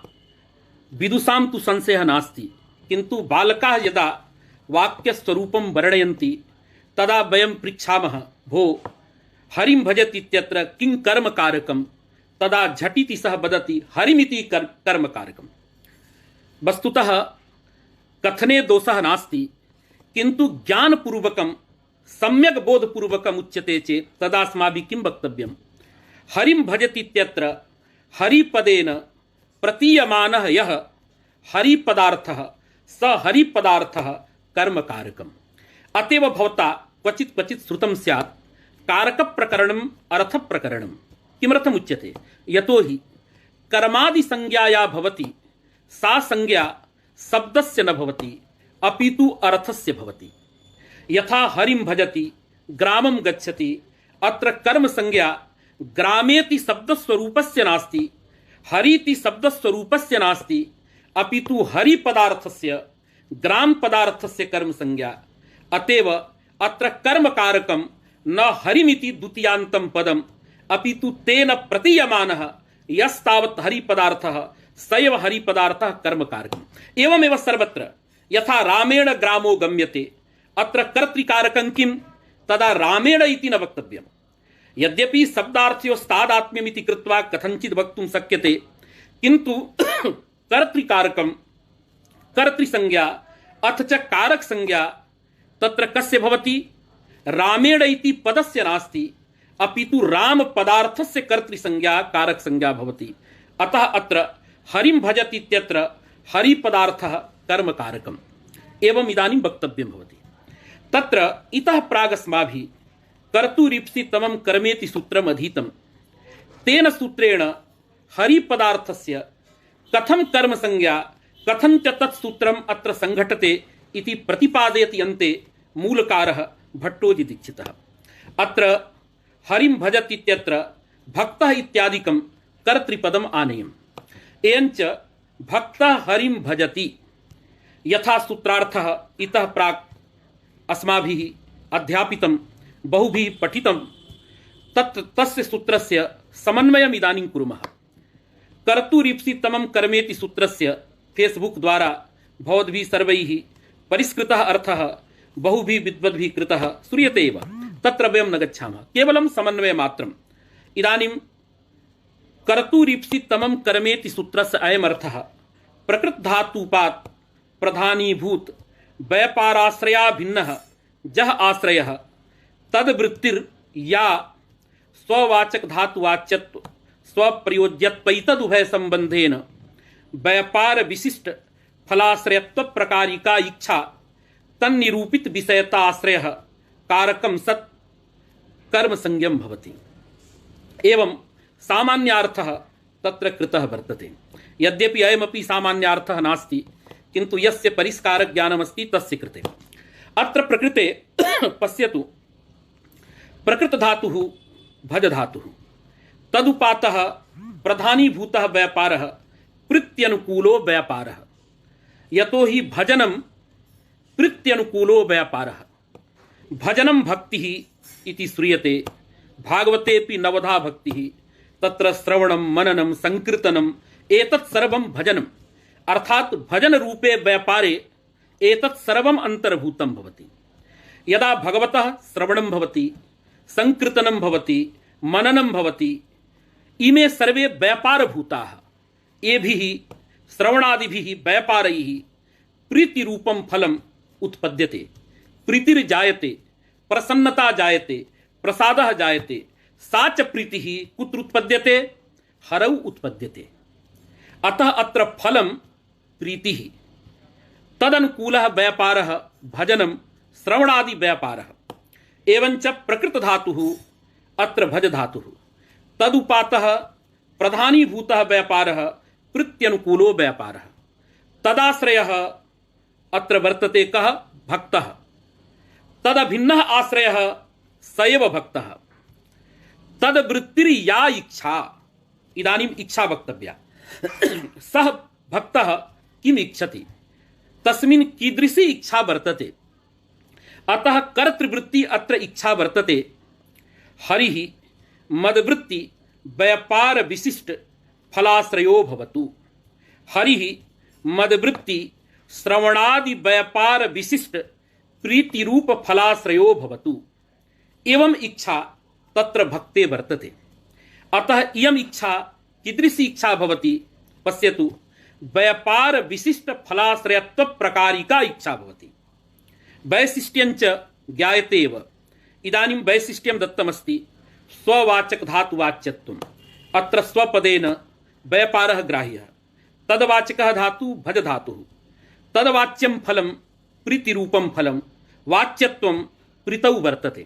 विदुषां तु संशयः नास्ति, किन्तु बालकाः यदा वाक्यस्वरूपं वर्णयन्ति तदा वयं पृच्छामः भो हरिं भजत इत्यत्र किं कर्मकारकं, तदा झटिति सः वदति हरिमिति कर्मकारकं। वस्तुतः कथने दोषः नास्ति, किन्तु ज्ञानपूर्वकं सम्यक् बोधपूर्वकम् उच्यते चेत् तदा अस्माभिः किं वक्तव्यं। हरिं भजति इत्यत्र हरिपदेन प्रतीयमानः यः हरिपदार्थः स हरिपदार्थः कर्मकारकम्। अतएव भवता क्वचित् क्वचित् श्रुतं स्यात् कारकप्रकरणम् अर्थप्रकरणम्। किमर्थम् उच्यते, यतोहि कर्मादिसंज्ञा भवति सा संज्ञा शब्दस्य न भवति अपितु अर्थस्य भवति। यथा हरिं भजति ग्रामं गच्छति, अत्र कर्म संज्ञा ग्रामेति शब्दस्वरूपस्य नास्ति, हरीति शब्दस्वरूपस्य नास्ति, अपितु हरि पदार्थस्य ग्राम पदार्थस्य कर्म संज्ञा। अतएव अत्र कर्म कारकं न हरिमिति द्वितीयान्तं पदम् अपितु तेन प्रतीयमानः यस्तावत् हरि पदार्थः सैव हरि पदार्थः कर्म कारकम्। एवमेव सर्वत्र यथा रामेण ग्रामो गम्यते, अत्र कर्तृकारकं किं, तदा रामेण इति न वक्तव्यम्। यद्यपि शब्दार्थयोस्तादात्म्यमिति कृत्वा कथंचित् वक्तुं शक्यते, किन्तु कर्तृकारकं कर्तृसंज्ञा अथ च कारक संज्ञा तत्र कस्य भवति, रामेण इति पदस्य नास्ति, अपितु राम पदार्थस्य कर्तृसंज्ञा कारक संज्ञा भवति। अतः अत्र हरिं भजति इत्यत्र हरि पदार्थः कर्म कारकम्। एवं इदानीं वक्तव्यं भवति। तत्र इतः प्रागस्माभिः कर्तुरीप्सितमं कर्मेति सूत्रम् अधीतं। तेन सूत्रेण हरि पदार्थस्य कथं कर्म संज्ञा कथं च तत्सूत्रम् अत्र संघटते इति प्रतिपादयति अन्ते मूलकारः भट्टोजी दीक्षितः। अत्र हरिं भजति इत्यत्र भक्तः इत्यादिकं कर्तृपदम् आनेयम्। एवञ्च भक्तः हरिं भजति यथा सूत्रार्थः इतः प्राक् अस्माभिः अध्यापितं बहुभिः पठितं तस्य सूत्रस्य समन्वयम् इदानीं कुर्मः। कर्तुरीप्सितमं कर्मेति सूत्रस्य फेसबुक द्वारा भवद्भिः सर्वैः परिष्कृतः अर्थः बहुभिः विद्वद्भिः कृतः श्रूयते एव, तत्र वयं न गच्छामः, केवलं समन्वयमात्रम्। इदानीं कर्तुरीप्सितमं कर्मेति सूत्रस्य अयम् अर्थः प्रकृतधातुपात् प्रधानीभूत व्यापाराश्रया भिन्नः जः आश्रयः तद्वृत्तिर्या स्ववाचक धातुवाच्यत्व स्वप्रयोज्यत्वैतदुभय संबंधेन व्यापार विशिष्ट फलाश्रयत्व प्रकारिका इच्छा तन्निरूपित विषयता आश्रयः कारकं सत् कर्म संज्ञं भवति। एवं सामान्यार्थः तत्र कृतः वर्तते। यद्यपि अयमपि सामान्यार्थः नास्ति, किन्तु यस्य परिष्कारक ज्ञानमस्ति तस्य कृते। अत्र प्रकृते पश्यतु, प्रकृत धातुः भज धातुः, तदुपातः प्रधानीभूतः व्यापारः प्रीत्यनुकूलो व्यापारः। यतो हि भजनं प्रीत्यनुकूलो व्यापारः। भजनं भक्तिः इति श्रूयते। भागवतेऽपि नवधा भक्तिः, तत्र श्रवणं मननं संकीर्तनम् एतत् सर्वं भजनम्, अर्थात् भजन रूपे व्यापारे एतत् सर्वम् अन्तर्भूतं भवति। यदा भगवतः श्रवणं भवति, संकीर्तनं भवति, मननं भवति, इमे सर्वे व्यापारभूताः। एभिः श्रवणादिभिः व्यापारैः प्रीतिरूपं फलम् उत्पद्यते। प्रीतिर्जायते, प्रसन्नता जायते, प्रसादः जायते। सा च प्रीतिः कुत्र उत्पद्यते? हरौ उत्पद्यते। अतः अत्र फलं प्रीतिः। तदनुकूलः व्यापारः भजनं श्रवणादि व्यापारः। एवञ्च प्रकृत धातुः अत्र भज धातुः, तदुपातः प्रधानीभूतः व्यापारः प्रीत्यनुकूलो व्यापारः। तदाश्रयः अत्र वर्तते कः? भक्तः। तदभिन्नः आश्रयः स एव भक्तः। तद्वृत्तिर्या इच्छा, इदानीम् इच्छा वक्तव्या। सः भक्तः किम् इच्छति, तस्मिन् कीदृशी इच्छा वर्तते। अतः कर्तृवृत्ति अत्र इच्छा वर्तते। हरिः मदवृत्ति व्यापार विशिष्ट फलाश्रयो भवतु। हरिः मदवृत्ति श्रवणादि व्यापार विशिष्ट प्रीतिरूप फलाश्रयो भवतु। एवं इच्छा तत्र भक्ते वर्तते। अतः इयम् इच्छा कीदृशी इच्छा भवति? पश्यतु, व्यापार विशिष्ट फलाश्रयत्व प्रकारिका इच्छा भवति। वैशिष्ट्यञ्च ज्ञायते एव। इदानीं वैशिष्ट्यं दत्तमस्ति स्ववाचक धातुवाच्यत्वम्। अत्र स्वपदेन व्यापारः ग्राह्यः। तद्वाचकः धातुः भज धातुः। तद्वाच्यं फलं प्रीतिरूपं फलं, वाच्यत्वं प्रीतौ वर्तते।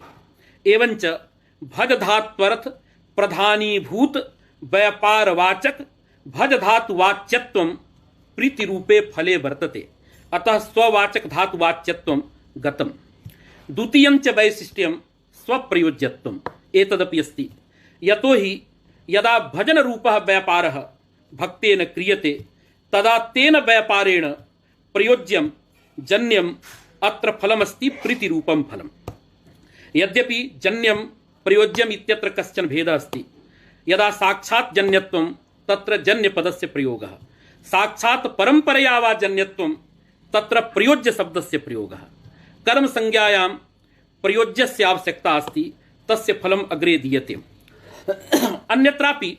एवञ्च भज धात्वर्थ प्रधानीभूत व्यापारवाचक भज धातुवाच्यत्वं प्रीतिरूपे फले वर्तते। अतः स्ववाचक धातुवाच्यत्वं गतम्। द्वितीयं च वैशिष्ट्यं स्वप्रयोज्यत्वम् एतदपि अस्ति। यतो हि यदा भजन रूपः व्यापारः भक्तेन क्रियते, तदा तेन व्यापारेण प्रयोज्यं जन्यम् अत्र फलमस्ति प्रीतिरूपं फलम्। यद्यपि जन्यं प्रयोज्यम् इत्यत्र कश्चन भेदः अस्ति। यदा साक्षात् जन्यत्वं तत्र जन्यपदस्य प्रयोगः, साक्षात् परम्परया वा जन्यत्वं तत्र प्रयोज्य शब्दस्य प्रयोगः। कर्म संज्ञायां प्रयोज्यस्य आवश्यकता अस्ति, तस्य फलम् अग्रे दीयते। अन्यत्रापि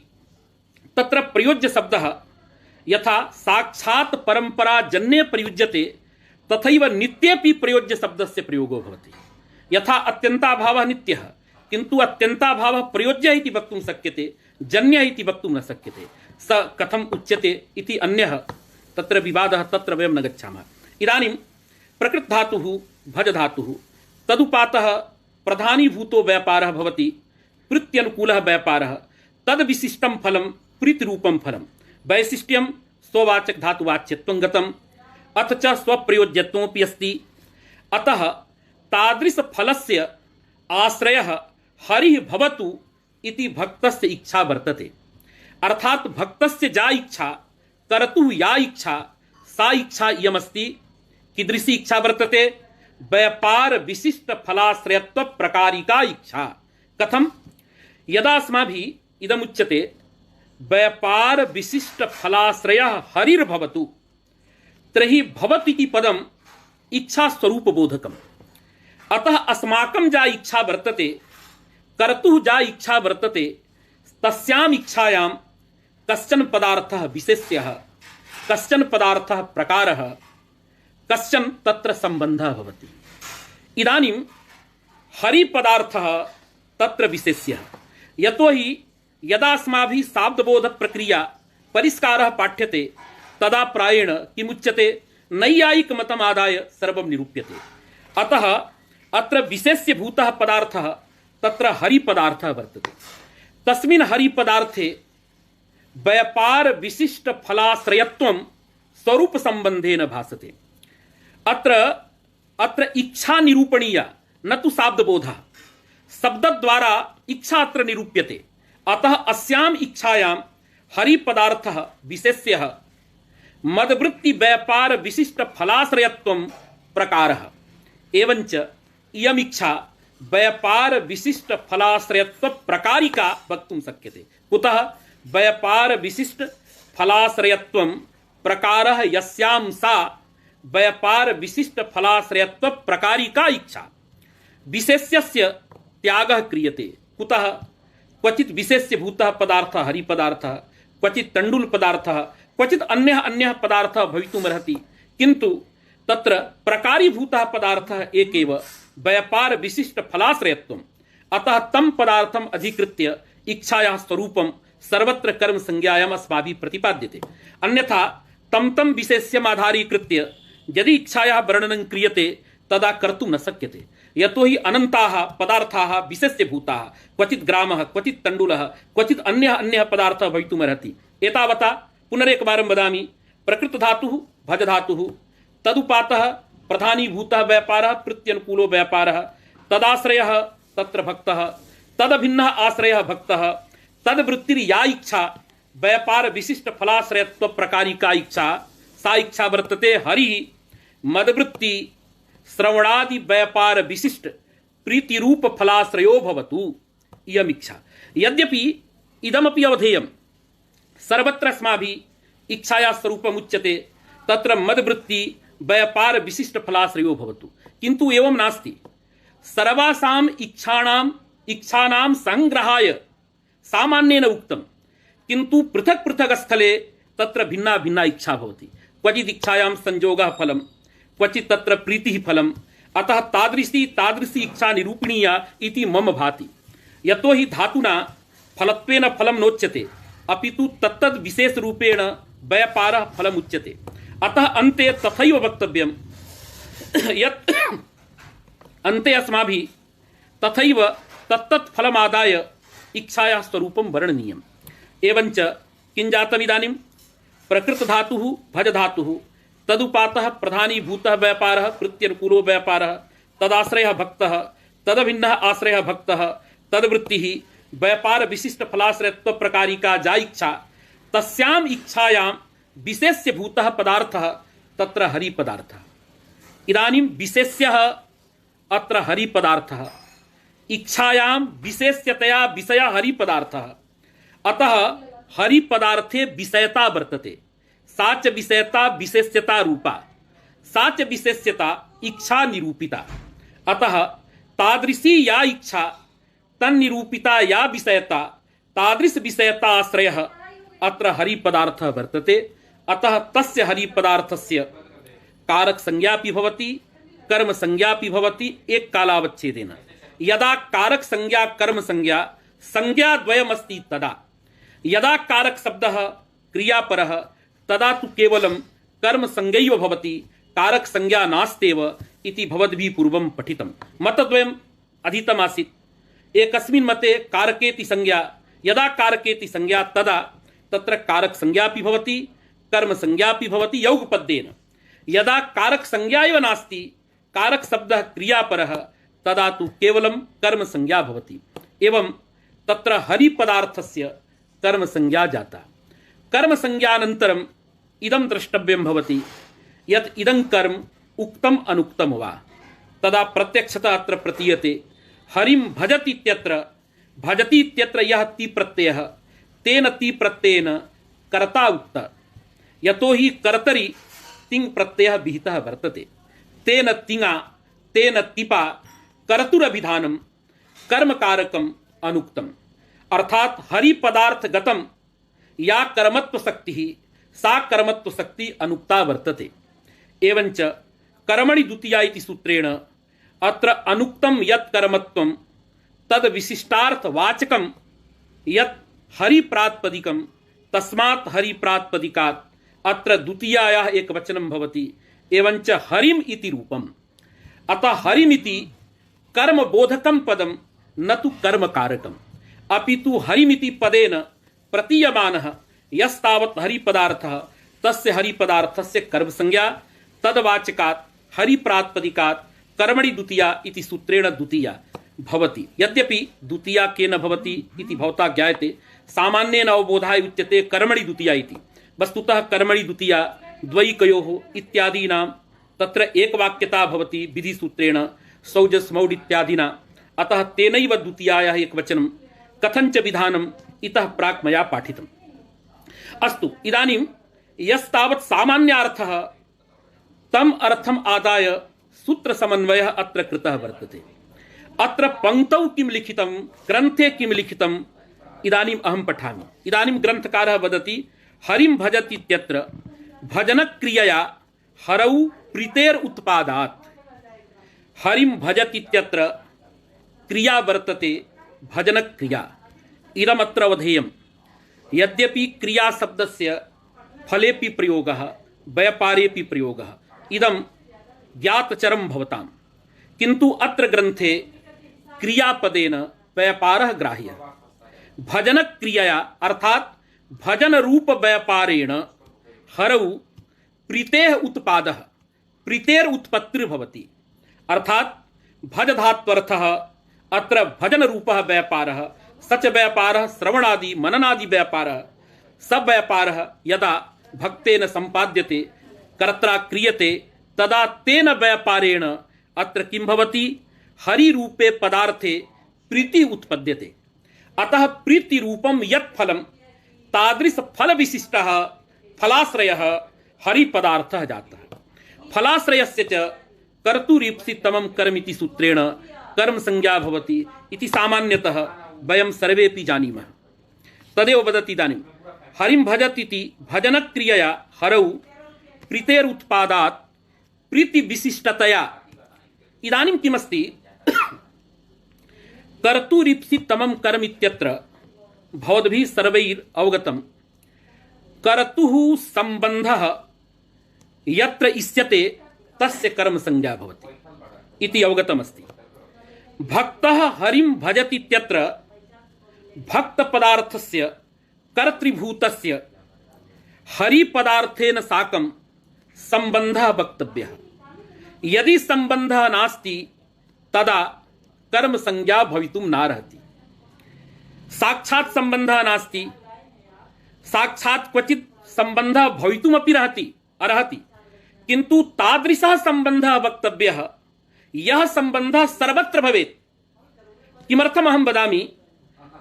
तत्र प्रयोज्य शब्दः यथा साक्षात् परंपरा जन्ये प्रयुज्यते, तथैव नित्येपि प्रयोज्य शब्दस्य प्रयोगो भवति। यथा अत्यन्ताभावः नित्यः, किन्तु अत्यन्ताभावः प्रयोज्यः इति वक्तुं शक्यते, जन्यः इति वक्तुं न शक्यते। स कथम् उच्यते इति अन्यः तत्र विवादः, तत्र वयं न गच्छामः। इदानीं प्रकृत धातुः भज धातुः, तदुपातः प्रधानीभूतो व्यापारः भवति, प्रीत्यनुकूलः व्यापारः। तद्विशिष्टं फलं प्रीतिरूपं फलं। वैशिष्ट्यं स्ववाचक धातुवाच्यत्वं गतम्, अथ च स्वप्रयोज्यत्वमपि अस्ति। अतः तादृश फलस्य आश्रयः हरिः भवतु इति भक्तस्य इच्छा वर्तते। अर्थात भक्तस्य जा इच्छा, कर्तुः या इच्छा, सा इच्छा इयमस्ति। कीदृशी इच्छा वर्तते? व्यापार विशिष्ट फलाश्रयत्व प्रकारिका इच्छा। कथम? यदा अस्माभिः इदमुच्यते व्यापार विशिष्ट फलाश्रयः हरिर्भवतु तर्हि भवतीति पदम् इच्छा स्वरूप बोधकम्। अतः अस्माकं जा इच्छा वर्तते, कर्तुः जा इच्छा वर्तते, तस्याम् इच्छायां कश्चन पदार्थः विशेष्यः, कश्चन पदार्थः प्रकारः, कश्चन तत्र संबंधः भवति। इदानीं हरिपदार्थः तत्र विशेष्यः। यतोहि यदा अस्माभिः शाब्दबोध प्रक्रिया परिष्कारः पाठ्यते तदा प्रायेण किमुच्यते, नैयायिक मतम् आदाय सर्वं निरूप्यते। अतः अत्र विशेष्यभूतः पदार्थः तत्र हरिपदार्थः वर्तते। तस्मिन् हरिपदार्थे व्यापार विशिष्ट फलाश्रयत्वं स्वरूप संबंधेन भासते। अत्र इच्छा निरूपणीया, न तु शाब्दबोधः। शब्दद्वारा इच्छा अत्र निरूप्यते। अतः अस्याम् इच्छायां हरिपदार्थः विशेष्यः मदवृत्ति व्यापार विशिष्ट फलाश्रयत्वं प्रकारः। एवञ्च इयम् इच्छा व्यापार विशिष्ट फलाश्रयत्व प्रकारिका वक्तुं शक्यते। कुतः? व्यापार विशिष्ट फलाश्रयत्वं प्रकारः यस्यां सा व्यापार विशिष्ट फलाश्रयत्व प्रकारिका इच्छा। विशेष्यस्य त्यागः क्रियते। कुतः? क्वचित् विशेष्यभूतः पदार्थः हरिपदार्थः, क्वचित् तण्डुलपदार्थः, क्वचित् अन्यः पदार्थः भवितुमर्हति, किन्तु तत्र प्रकारीभूतः पदार्थः एकैव व्यापार विशिष्ट फलाश्रयत्वम्। अतः तं पदार्थम् अधिकृत्य इच्छायाः स्वरूपं सर्वत्र कर्म संज्ञायाम् अस्माभिः प्रतिपाद्यते। अन्यथा तं विशेष्यम् आधारीकृत्य यदि इच्छायाः वर्णनं क्रियते तदा कर्तुं न शक्यते। यतोहि अनन्ताः पदार्थाः विशेष्यभूताः, क्वचित् ग्रामः, क्वचित् तण्डुलः, क्वचित् अन्यः पदार्थः भवितुमर्हति। एतावता पुनरेकवारं वदामि। प्रकृतधातुः भजधातुः, तदुपातः प्रधानीभूतः व्यापारः प्रत्यनुकूलो व्यापारः, तदाश्रयः तत्र भक्तः, तदभिन्नः आश्रयः भक्तः, तद्वृत्तिर्या इच्छा व्यापार विशिष्ट फलाश्रयत्व प्रकारिका इच्छा, सा इच्छा वर्तते हरिः मदवृत्ति श्रवणादि व्यापार विशिष्ट प्रीतिरूप फलाश्रयो भवतु। इयम् इच्छा। यद्यपि इदमपि अवधेयं सर्वत्र अस्माभिः इच्छाया स्वरूपम् उच्यते, तत्र मदवृत्ति व्यापार विशिष्ट फलाश्रयो भवतु, किन्तु एवं नास्ति। सर्वासाम् इच्छानां संग्रहाय सामान्येन उक्तं, किन्तु पृथक् पृथक् स्थले तत्र भिन्ना भिन्ना इच्छा भवति। क्वचित् इच्छायां संयोगः फलं, क्वचित् तत्र प्रीतिः फलम्। अतः तादृशी इच्छा निरूपणीया इति मम भाति। यतोहि धातुना फलत्वेन फलं नोच्यते, अपितु तत्तद् विशेष रूपेण व्यापारः फलम् उच्यते। अतः अन्ते तथैव वक्तव्यं यत् अन्ते अस्माभिः तथैव तत्तत् फलमादाय इच्छायाः स्वरूपं वर्णनीयम्। एवञ्च किं जातम् इदानीं? प्रकृतधातुः भजधातुः, तदुपातः प्रधानीभूतः व्यापारः प्रत्यनुकूलो व्यापारः, तदाश्रयः भक्तः, तदभिन्नः आश्रयः भक्तः, तद्वृत्तिः व्यापार विशिष्ट फलाश्रयत्व प्रकारिका जा इच्छा, तस्याम् इच्छायां विशेष्यभूतः पदार्थः तत्र हरिपदार्थः। इदानीं विशेष्यः अत्र हरिपदार्थः, इच्छायां विशेष्यतया विषयः हरिपदार्थः। अतः हरिपदार्थे विषयता वर्तते। सा च विषयता विशेष्यता रूपा, सा च विशेष्यता इच्छा निरूपिता। अतः तादृशी या इच्छा तन्निरूपिता या विषयता, तादृश विषयता आश्रयः अत्र हरिपदार्थः वर्तते। अतः तस्य हरिपदार्थस्य कारक संज्ञापि भवति, कर्म संज्ञापि भवति एक कालावच्छेदेन। यदा कारक संज्ञा कर्म संज्ञा संज्ञाद्वयमस्ति तदा, यदा कारक शब्दः क्रियापरः तदा तु केवलं कर्म संज्ञैव भवति, कारक संज्ञा नास्त्येव इति भवद्भिः पूर्वं पठितं। मतद्वयम् अधीतमासीत्। एकस्मिन् मते कारकेति संज्ञा, यदा कारकेति संज्ञा तदा तत्र कारक संज्ञापि भवति, कर्म संज्ञापि भवति यौगपद्येन। यदा कारक संज्ञा एव नास्ति, कारक शब्दः क्रियापरः, तदा तु केवलं कर्म संज्ञा भवति। एवं तत्र हरिपदार्थस्य कर्म संज्ञा जाता। कर्म संज्ञानन्तरम् इदं द्रष्टव्यं भवति यत् इदं कर्म उक्तम अनुक्तम वा। तदा प्रत्यक्षतः अत्र प्रतीयते हरिं भजति इत्यत्र भजति इत्यत्र यः ति प्रत्ययः तेन ति प्रत्ययेन कर्ता उक्त यतो हि कर्तरि तिङ् प्रत्ययः विहितः वर्तते तेन तिङा तेन तिपा कर्तुरभिधानं कर्मकारकम् अनुक्तम् अर्थात हरि पदार्थ गतम या कर्मत्व शक्ति सा कर्मत्व शक्ति अनुक्ता वर्तते एवंच कर्मणि द्वितीया इति सूत्रेण अत्र अनुक्तम यत् कर्मत्वं तद विशिष्टार्थ वाचकम यत् हरि प्रातिपदिकम तस्मात् हरि प्रातिपदिकात् अत्र द्वितीयायाः एकवचनं भवति एवंच हरिम इति रूपम् अतः हरिमिति कर्म बोधकं पदं न तु कर्म कारकम् अपितु हरिमिति पदेन प्रतीयमानः यस्तावत् हरि पदार्थः तस्य हरि पदार्थस्य कर्म संज्ञा तदवाचकात् हरि प्रातिपदिकात् कर्मणि द्वितीया इति सूत्रेण द्वितीया भवति यद्यपि द्वितीया केन भवति इति भवता ज्ञायते सामान्येन अवबोधाय उच्यते कर्मणि द्वितीया इति वस्तुतः कर्मणि द्वितीया द्वैकयोः इत्यादीनां तत्र एकवाक्यता भवति विधिसूत्रेण सौजस्मौढ इत्यादिना अतः तेनैव द्वितीयायाः एकवचनं कथञ्च विधानम् इतः प्राक् मया पाठितम् अस्तु इदानीं यस्तावत् सामान्यार्थः तम् अर्थम् आदाय सूत्रसमन्वयः अत्र कृतः वर्तते अत्र पंक्तौ किं लिखितं ग्रन्थे किं लिखितम् इदानीम् अहं पठामि इदानीं ग्रन्थकारः वदति हरिं भजति इत्यत्र भजनक्रियया हरौ प्रीतेर उत्पादात् हरिं भजति इत्यत्र क्रिया वर्तते भजनक्रिया इदमत्र अवधेयम् यद्यपि क्रिया शब्दस्य फलेपि प्रयोगः व्यापारेपि प्रयोगः इदं ज्ञातचरं भवताम् किन्तु अत्र ग्रन्थे क्रियापदेन व्यापारः ग्राह्यः भजनक्रियया अर्थात् भजनरूप व्यापारेण हरौ प्रीतेः उत्पादः प्रीतेर उत्पत्तिर्भवति अर्थात् भज धात्वर्थः अत्र भजनरूपः व्यापारः सच व्यापारः श्रवणादि मननादि व्यापारः सब व्यापारः यदा भक्तेन सम्पाद्यते कर्त्रा क्रियते तदा तेन व्यापारेण अत्र किं भवति हरिरूपे पदार्थे प्रीति उत्पद्यते अतः प्रीतिरूपं यत् फलं तादृश फल विशिष्टः फलाश्रयः हरिपदार्थः जातः फलाश्रयस्य च कर्तुरीप्सितमं कर्मिति सूत्रेण कर्म संज्ञा भवति इति सामान्यतः वयं सर्वेपि जानीमः तदेव वदति इदानीं हरिं भजति इति भजनक्रियया हरौ प्रीतेरुत्पादात् प्रीतिविशिष्टतया इदानीं किमस्ति कर्तुरीप्सितमं कर्म इत्यत्र भवद्भिः सर्वैः अवगतं कर्तुः सम्बन्धः यत्र इष्यते तस्य कर्म संज्ञा भवति इति अवगतमस्ति भक्तः हरिं भजति इत्यत्र भक्तपदार्थस्य कर्तृभूतस्य हरिपदार्थेन साकं सम्बन्धः वक्तव्यः यदि सम्बन्धः नास्ति तदा कर्म संज्ञा भवितुं नार्हति साक्षात् सम्बन्धः नास्ति साक्षात् क्वचित् सम्बन्धः भवितुमपि अर्हति किन्तु तादृशः सम्बन्धः वक्तव्यः यः सम्बन्धः सर्वत्र भवेत् किमर्थम् अहं वदामि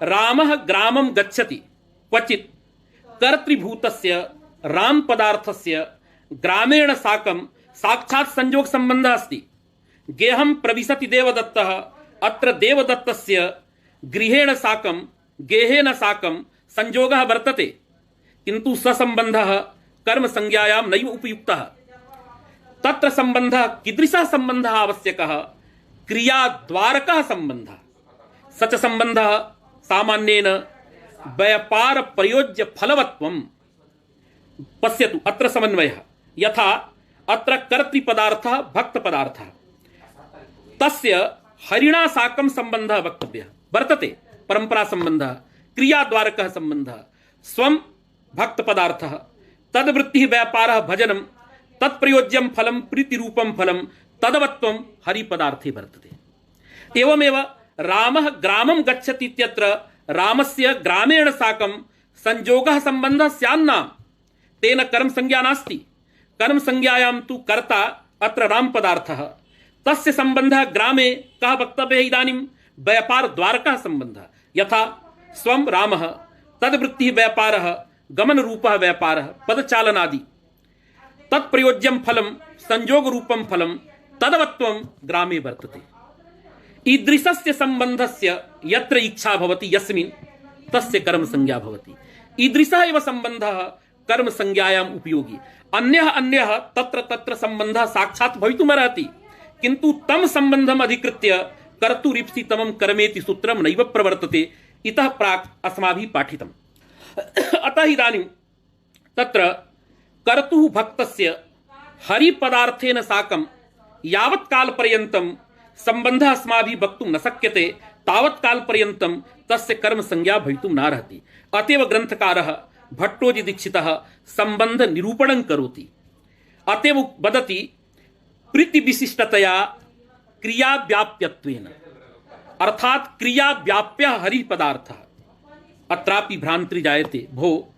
रामः ग्रामं गच्छति क्वचित् कर्तृभूतस्य राम पदार्थस्य ग्रामेण साकं साक्षात् संयोग सम्बन्धः अस्ति गेहं प्रविशति देवदत्तः अत्र देवदत्तस्य गृहेण साकं गेहेन साकं संयोगः वर्तते किन्तु स सम्बन्धः कर्म संज्ञायां नैव उपयुक्तः तत्र सम्बन्धः कीदृशः सम्बन्धः आवश्यकः क्रियाद्वारकः सम्बन्धः स च सम्बन्धः सामान्येन व्यापार प्रयोज्य फलवत्वं पश्यतु अत्र समन्वयः यथा अत्र कर्तृपदार्थः भक्तपदार्थः तस्य हरिणा साकं सम्बन्धः वक्तव्यः वर्तते परंपरा संबंधः क्रियाद्वारकः सम्बन्धः स्वं भक्तपदार्थः तद्वृत्तिः व्यापारः भजनं तत्प्रयोज्यं फलं प्रीतिरूपं फलं तदवत्वं हरिपदार्थे वर्तते एवमेव रामः ग्रामं गच्छति इत्यत्र रामस्य ग्रामेण साकं संयोगः सम्बन्धः स्यान्नां तेन कर्म संज्ञा नास्ति कर्म संज्ञायां तु कर्ता अत्र राम पदार्थः तस्य संबंधः ग्रामे कः वक्तव्यः इदानीं व्यापारद्वारकः संबंधः यथा स्वं रामः तद्वृत्तिः व्यापारः गमनरूपः व्यापारः पदचालनादि तत्प्रयोज्यं फलं संयोगरूपं फलं तदवत्वं ग्रामे वर्तते। ईदृशस्य संबंधस्य यत्र इच्छा भवति यस्मिन् तस्य कर्म संज्ञा भवति। ईदृशः एव संबंधः कर्म संज्ञायाम् उपयोगी। अन्यः तत्र तत्र संबंधः साक्षात् भवितुमर्हति किन्तु तं संबंधम् अधिकृत्य कर्तुरीप्सितमं कर्मेति सूत्रं नैव प्रवर्तते। इतः प्राक् अस्माभिः पाठितम्। अतः इदानीं तत्र कर्तुः भक्तस्य हरिपदार्थेन साकं यावत् कालपर्यन्तं संबंधः अस्माभिः वक्तुं न शक्यते तावत् कालपर्यन्तं तस्य कर्म संज्ञा भवितुं नार्हति। अतएव ग्रन्थकारः भट्टोजी दीक्षितः संबंध निरूपणं करोति। अतएव वदति प्रीतिविशिष्टतया क्रियाव्याप्यत्वेन अर्थात क्रियाव्याप्यः हरिपदार्थः। अत्रापि भ्रान्ति जायते भो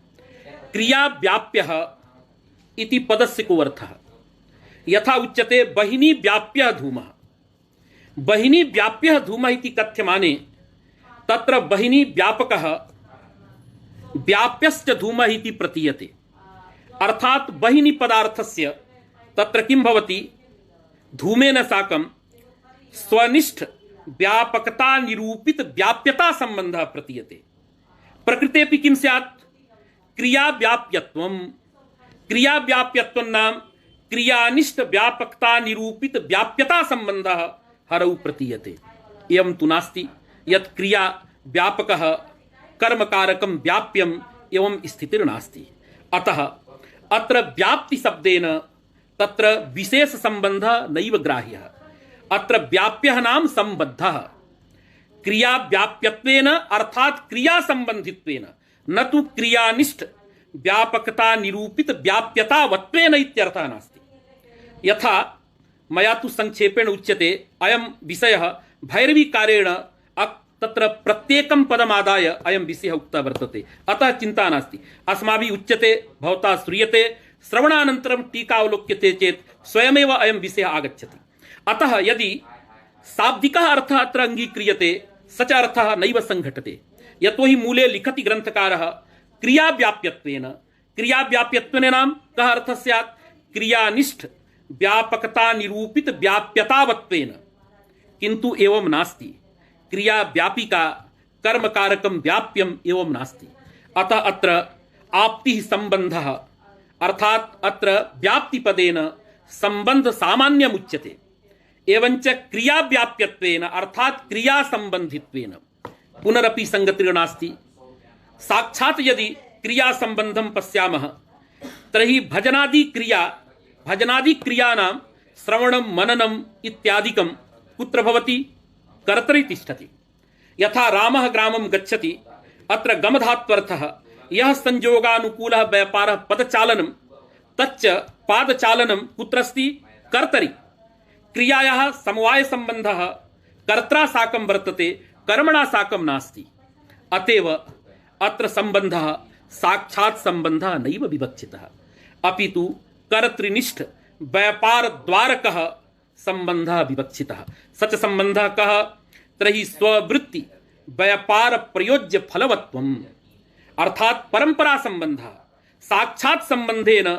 क्रियाव्याप्यः इति पदस्य को अर्थः। यथा उच्यते बहिनी व्याप्यः धूमः। बहिनी व्याप्यः धूमः इति कथ्यमाने तत्र बहिनी व्यापकः व्याप्यश्च धूमः इति प्रतीयते। अर्थात बहिनी पदार्थस्य तत्र किं भवति धूमेन साकं स्वनिष्ठ व्यापकता निरूपित व्याप्यता संबंधः प्रतीयते। प्रकृतेपि किं स्यात् क्रियाव्याप्यत्वम्। क्रियाव्याप्यत्वं नाम क्रियानिष्ठ व्यापकता निरूपित व्याप्यता संबंधः हरौ प्रतीयते। एवं तु नास्ति यत् क्रिया व्यापकः कर्मकारकं व्याप्यम् एवं स्थितिर्नास्ति। अतः अत्र व्याप्ति शब्देन तत्र विशेष संबंधः नैव ग्राह्यः। अत्र व्याप्यः नाम संबद्धः क्रिया व्याप्यत्वेन अर्थात क्रिया संबंधित्वेन न तु क्रियानिष्ठ व्यापकता निरूपित व्याप्यतावत्वेन इत्यर्थः नास्ति। यथा मया तु संक्षेपेण उच्यते अयं विषयः भैरवीकारेण तत्र प्रत्येकं पदमादाय अयं विषयः उक्तः वर्तते। अतः चिन्ता नास्ति। अस्माभिः उच्यते भवता श्रूयते श्रवणानन्तरं टीकावलोक्यते चेत् स्वयमेव अयं विषयः आगच्छति। अतः यदि शाब्दिकः अर्थः अत्र अङ्गीक्रियते स च अर्थः नैव संघटते। यतोहि मूले लिखति ग्रन्थकारः क्रियाव्याप्यत्वेन। क्रियाव्याप्यत्वेन नाम कः अर्थः स्यात् क्रियानिष्ठ व्यापकता निरूपित व्याप्यतावत्वेन। किन्तु एवं नास्ति। क्रिया व्यापिका कर्मकारकं व्याप्यम एवं नास्ति। अतः अत्र आप्तिः संबंधः अर्थात अत्र व्याप्तिपदेन संबंध सामान्यम् उच्यते। एवञ्च क्रियाव्याप्यत्वेन अर्थात क्रिया संबंधित्वेन पुनरपि संगतिर्नास्ति। साक्षात् यदि क्रिया संबंधं पश्यामः तर्हि भजनादि क्रियाणां श्रवणं मननम् इत्यादिकं कुत्र भवति कर्तरि तिष्ठति। यथा रामः ग्रामं गच्छति अत्र गमधात्वर्थः यः संयोगानुकूलः व्यापारः पदचालनं तच्च पादचालनं कुत्र अस्ति कर्तरि। क्रियायाः समवाय संबंधः कर्त्रा साकं वर्तते कर्मणा साकं नास्ति। अतएव अत्र संबंधः साक्षात् संबंधः नैव विवक्षितः अपितु कर्तृनिष्ठ व्यापार द्वारकः संबंधः विवक्षितः। सच संबंधः कः तर्हि स्ववृत्ति व्यापार प्रयोज्य फलवत्वम् अर्थात परंपरा संबंधः। साक्षात् संबंधेन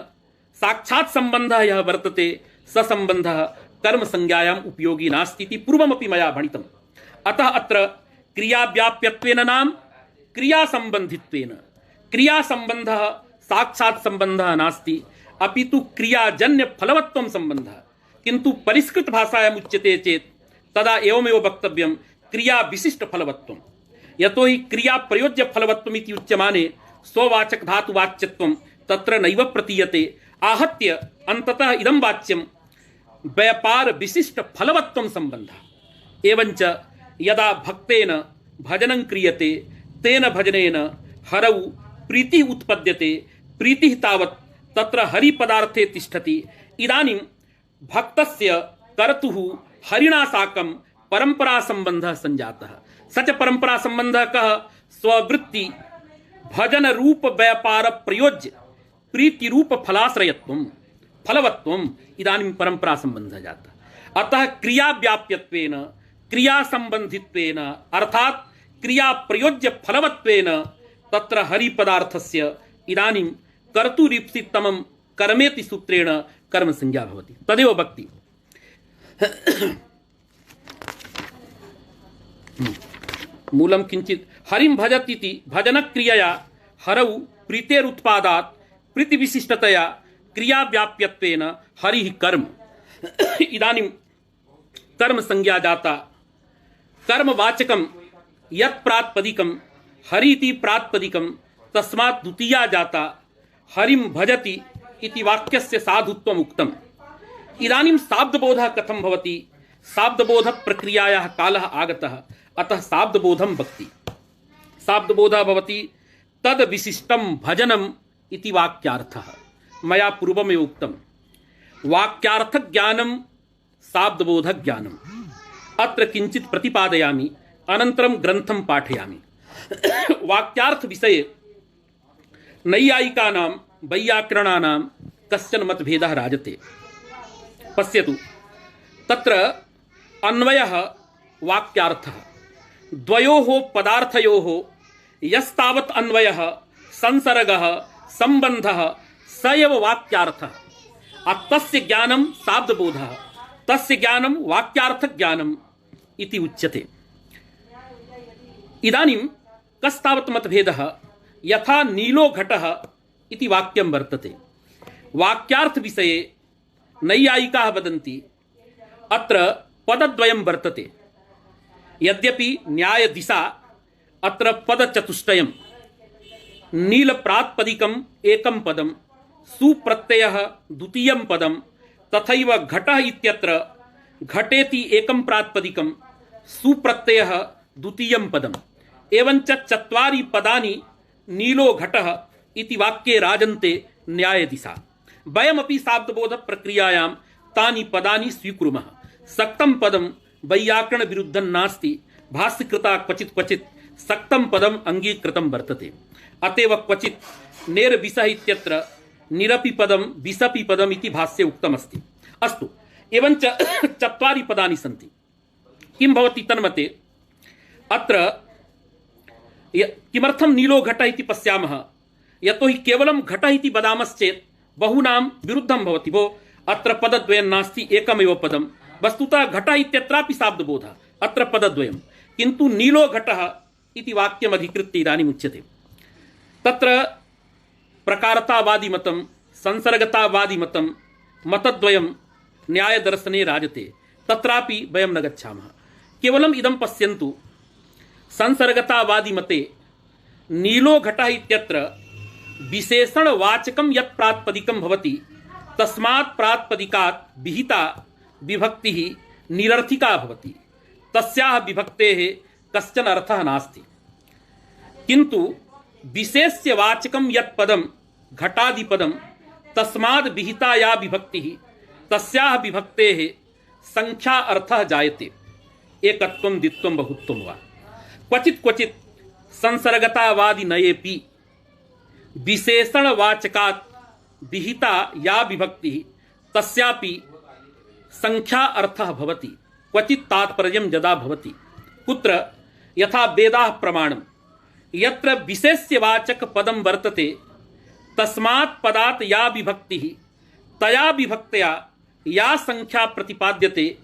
साक्षात् संबंधः यः वर्तते स संबंधः कर्म संज्ञायाम् उपयोगी नास्ति इति पूर्वमपि मया भणितम्। अतः अत्र क्रियाव्याप्यत्वेन नाम क्रिया संबंधित्वेन क्रिया संबंधः साक्षात् संबंधः नास्ति अपितु क्रियाजन्य फलवत्वं संबंधः। किन्तु परिष्कृत भाषायाम् उच्यते चेत् तदा एवमेव वक्तव्यं क्रिया विशिष्ट फलवत्वं। यतोहि क्रिया प्रयोज्य फलवत्वम् इति उच्यमाने स्ववाचक धातु वाच्यत्वं तत्र नैव प्रतीयते। आहत्य अन्ततः इदं वाच्यं व्यापार विशिष्ट फलवत्वं संबंधः। एवञ्च यदा भक्तेन भजनं क्रियते तेन भजनेन हरौ प्रीतिः उत्पद्यते। प्रीतिः तावत् तत्र हरिपदार्थे तिष्ठति। इदानीं भक्तस्य कर्तुः हरिणा साकं परंपरा संबंधः संजातः। सच परंपरा संबंधः कः स्ववृत्ति भजन रूप व्यापार प्रयोज्य प्रीति रूप फलाश्रयत्वं फलवत्वम् इदानीं परंपरा संबंधः जातः। अतः क्रिया व्याप्यत्वेन क्रिया संबंधित्वेन अर्थात क्रिया प्रयोज्य फलवत्वेन तत्र हरि पदार्थस्य इदानीं कर्तुरीप्सितमं कर्मेति सूत्रेण कर्म संज्ञा भवति। तदेव भक्ति। मूलं किंचित हरिं भजतीति भजन क्रियया हरौ प्रीतेरुत्पादात् प्रीति विशिष्टतया क्रिया व्याप्यत्वेन हरि कर्म। इदानीं कर्म संज्ञा जाता कर्मवाचकं यत् प्रातिपदिकं हरिति प्रातिपदिकं तस्मात् द्वितीया जाता हरिं भजति इति वाक्यस्य साधुत्वम् उक्तम्। इदानीं शाब्दबोधः कथं भवति? शाब्दबोध प्रक्रियायाः कालः आगतः, अतः शाब्दबोधं भक्ति। शाब्दबोधः भवति तद विशिष्टं भजनम् इति वाक्यार्थः। मया पूर्वमेव उक्तं वाक्यार्थ ज्ञानं शाब्दबोध ज्ञानम्। अत्र किंचित प्रतिपादयामि, अनन्तरं ग्रन्थं पाठयामि। वाक्यार्थ विषये नैयायिकानां वैयाकरणानां कश्चन मतभेदः राजते। पश्यतु, तत्र अन्वयः वाक्यार्थः द्वयोः पदार्थयोः यस्तावत् अन्वयः संसर्गः संबंधः स एव वाक्यार्थः। तस्य ज्ञानं शाब्दबोधः, तस्य ज्ञानं वाक्यार्थ ज्ञानम् इति उच्यते। इदानीं कस्तावत् मतभेदः? यथा नीलो घटः इति वाक्यं वर्तते। वाक्यार्थ विषये नैयायिकाः वदन्ति अत्र पदद्वयं वर्तते। यद्यपि न्यायदिशा अत्र पदचतुष्टयं नील प्रातिपदिकम् एकं पदं, सुप्रत्ययः द्वितीयं पदं, तथैव घटः इत्यत्र घटेति एकं प्रातिपदिकं, सुप्रत्ययः द्वितीयं पदम्, एवञ्च चत्वारि पदानि नीलो घटः इति वाक्ये राजन्ते न्यायदिशा। वयमपि शाब्दबोध प्रक्रियायां तानि पदानि स्वीकुर्मः। सक्तं पदं वैयाकरण विरुद्धं नास्ति, भाष्यकृता क्वचित् क्वचित् सक्तं पदम् अङ्गीकृतं वर्तते। अतएव क्वचित् नेरविषः इत्यत्र निरपि पदं विषपि पदम् इति भाष्ये उक्तमस्ति। अस्तु, एवञ्च चत्वारि पदानि सन्ति। किं भवति तन्मते? अत्र किमर्थं नीलो घटः इति पश्यामः? यतोहि केवलं घटः इति वदामश्चेत् बहूनां विरुद्धं भवति। भो, अत्र पदद्वयं नास्ति, एकमेव पदं। वस्तुतः घटः इत्यत्रापि शाब्दबोधः, अत्र पदद्वयं, किन्तु नीलो घटः इति वाक्यम् अधिकृत्य इदानीम् उच्यते। तत्र प्रकारतावादिमतं संसर्गतावादिमतं मतद्वयं न्यायदर्शने राजते। तत्रापि वयं न गच्छामः। केवलम् इदं पश्यन्तु, संसर्गतावादिमते नीलो घटः इत्यत्र विशेषणवाचकं यत् प्रातिपदिकं भवति तस्मात् प्रातिपदिकात् विहिता विभक्तिः निरर्थिका भवति। तस्याः विभक्तेः कश्चन अर्थः नास्ति। किन्तु विशेष्यवाचकं यत् पदं घटादिपदं तस्माद् विहिता या विभक्तिः तस्याः विभक्तेः संख्या अर्थः जायते। एकत्वं द्वित्वं बहुत्वं वा। क्वचित् क्वचित् संसर्गतावादिनयेपि विशेषणवाचकात् विहिता या विभक्तिः तस्यापि संख्या अर्थः भवति। क्वचित् तात्पर्यं यदा भवति। कुत्र? यथा वेदाः प्रमाणं यत्र विशेष्यवाचक पदं वर्तते तस्मात् पदात् या विभक्तिः तया विभक्त्या या संख्या प्रतिपाद्यते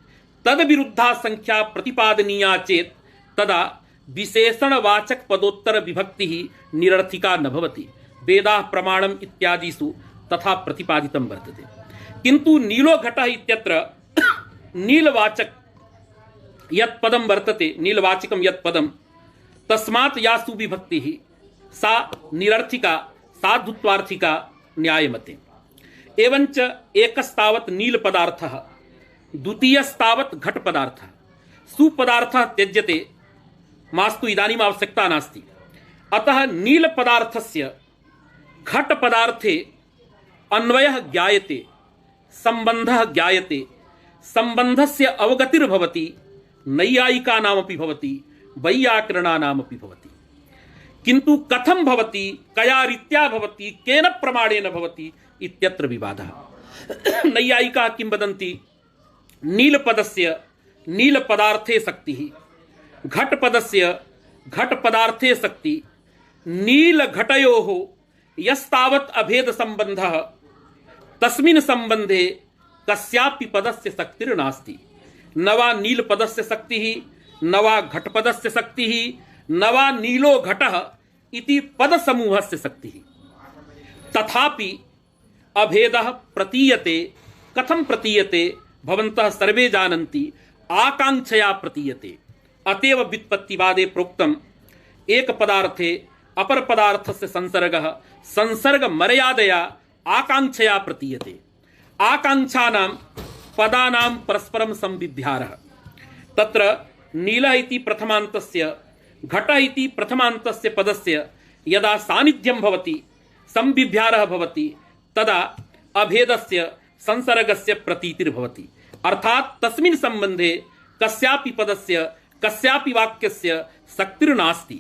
तद विरुद्धा संख्या प्रतिपादनीया चेत् तदा विशेषणवाचक पदोत्तर विभक्तिः निरर्थिका न भवति। वेदाः प्रमाणम् इत्यादिषु तथा प्रतिपादितं वर्तते। किन्तु नीलो घटः इत्यत्र नीलवाचक यत् पदं वर्तते, नीलवाचकं यत् पदं तस्मात् या सुविभक्तिः सा निरर्थिका साधुत्वार्थिका न्यायमते। एवञ्च एकस्तावत् नीलपदार्थः द्वितीयस्तावत् घटपदार्थः। सुपदार्थः त्यज्यते, मास्तु इदानीम् आवश्यकता नास्ति। अतः नीलपदार्थस्य घटपदार्थे अन्वयः ज्ञायते, संबंधः ज्ञायते, संबंधस्य अवगतिर्भवति, नैयायिकानामपि भवति, वैयाकरणानामपि भवति। किन्तु कथं भवति, कया रीत्या भवति, केन प्रमाणेन भवति इत्यत्र विवादः। नैयायिकाः किं वदन्ति? नीलपदस्य नीलपदार्थे शक्तिः, घटपदस्य घटपदार्थे शक्ति, नीलघटयोः यस्तावत् अभेद संबंधः तस्मिन् संबंधे कस्यापि पदस्य शक्तिर्नास्ति। न वा नीलपदस्य शक्तिः, न वा घटपदस्य शक्तिः, न वा नीलो घटः इति पदसमूहस्य शक्तिः। तथापि अभेदः प्रतीयते। कथं प्रतीयते? भवन्तः सर्वे जानन्ति, आकांक्षया प्रतीयते। अतएव व्युत्पत्तिवादे प्रोक्तम् एक पदार्थे अपर पदार्थस्य संसर्गः संसर्ग मर्यादया आकांक्षया प्रतीयते। आकांक्षानां पदानां परस्परं संविध्यारः। तत्र नीलः इति प्रथमान्तस्य, घटः इति प्रथमान्तस्य पदस्य यदा सान्निध्यं भवति, संविध्यारः भवति, तदा अभेदस्य संसर्गस्य प्रतीतिर्भवति। अर्थात् तस्मिन् संबंधे कस्यापि पदस्य कस्यापि वाक्यस्य शक्तिर्नास्ति,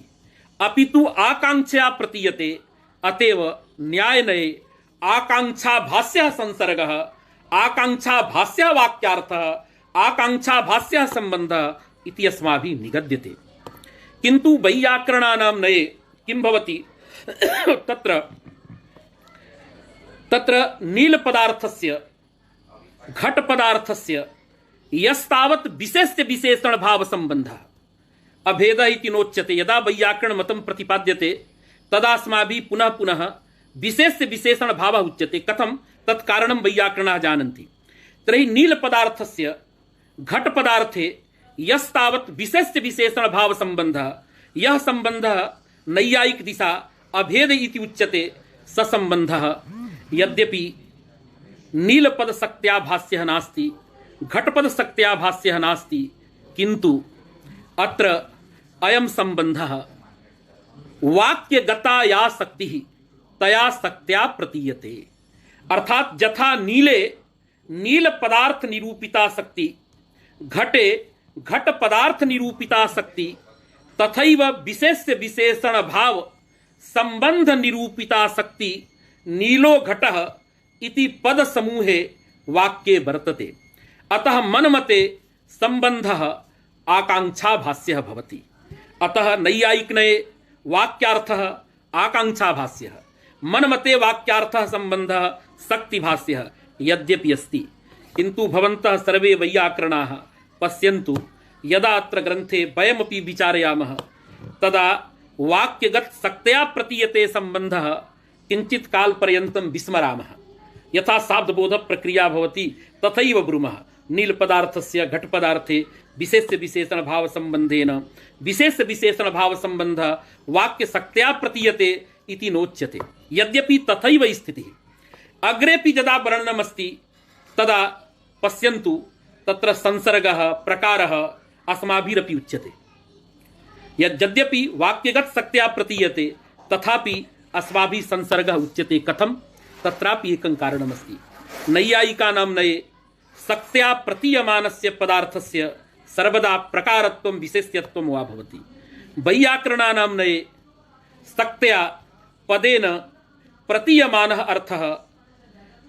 अपितु आकांक्षया प्रतीयते। अतएव न्यायनये आकांक्षाभास्यः संसर्गः, आकांक्षाभास्यः वाक्यार्थः, आकांक्षाभास्यः संबंधः इति अस्माभिः निगद्यते। किन्तु वैयाकरणानां नये किं भवति? तत्र नीलपदार्थस्य घटपदार्थस्य यस्तावत् विशेष्य विशेषण भाव संबंधः अभेदः इति नोच्यते। यदा वैयाकरण मतं प्रतिपाद्यते तदा अस्माभिः पुनः पुनः विशेष्य विशेषण भावः उच्यते। कथं? तत्कारणं वैयाकरणाः जानन्ति। तर्हि नीलपदार्थस्य घटपदार्थे यस्तावत् विशेष्य विशेषण भाव संबंधः, यह संबंधः नैयायिक दिशा अभेद इति उच्यते। स संबंधः यद्यपि नीलपद शक्त्याभास्यः नास्ति, घटपद शक्त्याभास्यः नास्ति, किन्तु अत्र अयं संबंधः वाक्यगता या शक्तिः तया शक्त्या प्रतीयते। अर्थात यथा नीले नील पदार्थ निरूपिता शक्ति, घटे घट पदार्थ निरूपिता शक्ति, तथैव विशेष्य विशेषण भाव संबंध निरूपिता शक्ति नीलो घटः इति पद समूहे वाक्ये वर्तते। अतः मनमते संबंधः आकांक्षाभास्यः भवति। अतः नैयायिकनये वाक्यार्थः आकांक्षाभास्यः, मनमते वाक्यार्थः संबंधः शक्तिभास्यः यद्यपि अस्ति। किन्तु भवन्तः सर्वे वैयाकरणाः पश्यन्तु, यदा अत्र ग्रन्थे वयमपि विचारयामः तदा वाक्यगत शक्त्या प्रतीयते संबंधः किञ्चित् कालपर्यन्तं विस्मरामः। यथा शाब्दबोध प्रक्रिया भवति तथैव ब्रूमः। नीलपदार्थस्य घटपदार्थे विशेष्य विशेषण भाव संबंधेन विशेष विशेषण भाव संबंध वाक्य शक्त्या प्रतीयते इति नोच्यते। यद्यपि तथैव स्थितिः अग्रेपि यदा वर्णनमस्ति तदा पश्यन्तु, तत्र संसर्गः प्रकारः अस्माभिरपि उच्यते। यद्यपि वाक्यगत शक्त्या प्रतीयते तथापि अस्माभिः संसर्गः उच्यते। कथं? तत्रापि एकं कारणमस्ति। नैयायिकानां नये शक्त्या प्रतीयमानस्य पदार्थस्य सर्वदा प्रकारत्वं विशेष्यत्वं वा भवति। वैयाकरणानां नये शक्त्या पदेन प्रतीयमानः अर्थः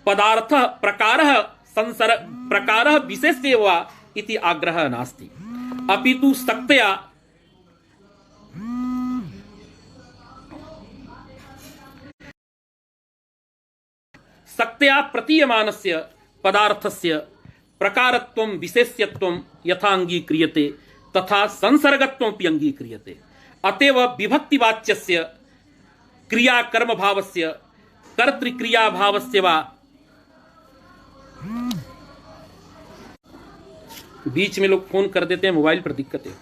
पदार्थः प्रकारः प्रकारः विशेष्य वा इति आग्रहः नास्ति, अपितु शक्त्या शक्त्या प्रतीयमानस्य पदार्थस्य प्रकारत्वं विशेष्यत्वं यथा अंगीक्रियते तथा संसर्गत्वमपि अंगीक्रियते। अतएव विभक्तिवाच्यस्य क्रियाकर्मभावस्य कर्तृक्रियाभावस्य वा, बीच में लोग फोन कर देते हैं, मोबाइल पर दिक्कत है,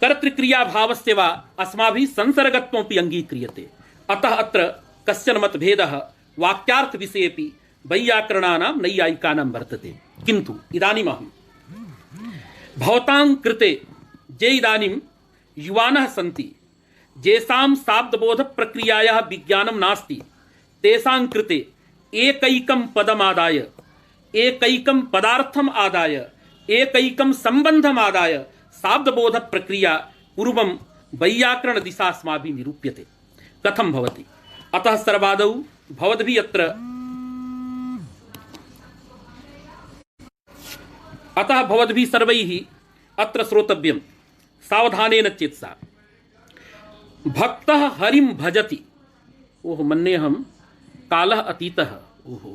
कर्तृक्रियाभावस्य वा अस्माभिः संसर्गत्वमपि अंगीक्रियते। अतः अत्र कश्चन मतभेदः वाक्यार्थ विषयेपि वैयाकरणानां नैयायिकानां वर्तते। किन्तु इदानीम् अहं भवतां कृते ये इदानीं युवानः सन्ति, येषां शाब्दबोध प्रक्रियायाः विज्ञानं नास्ति, तेषां कृते एकैकं पदमादाय, एकैकं पदार्थम् आदाय, एकैकं सम्बन्धम् आदाय शाब्दबोध प्रक्रिया पूर्वं वैयाकरण दिशा अस्माभिः निरूप्यते। कथं भवति? अतः सर्वादौ भवद्भिः अत्र अतः भवद्भिः सर्वैः अत्र श्रोतव्यं सावधानेन चेत्सा। भक्तः हरिं भजति। ओह मन्येऽहं कालः अतीतः। ओहो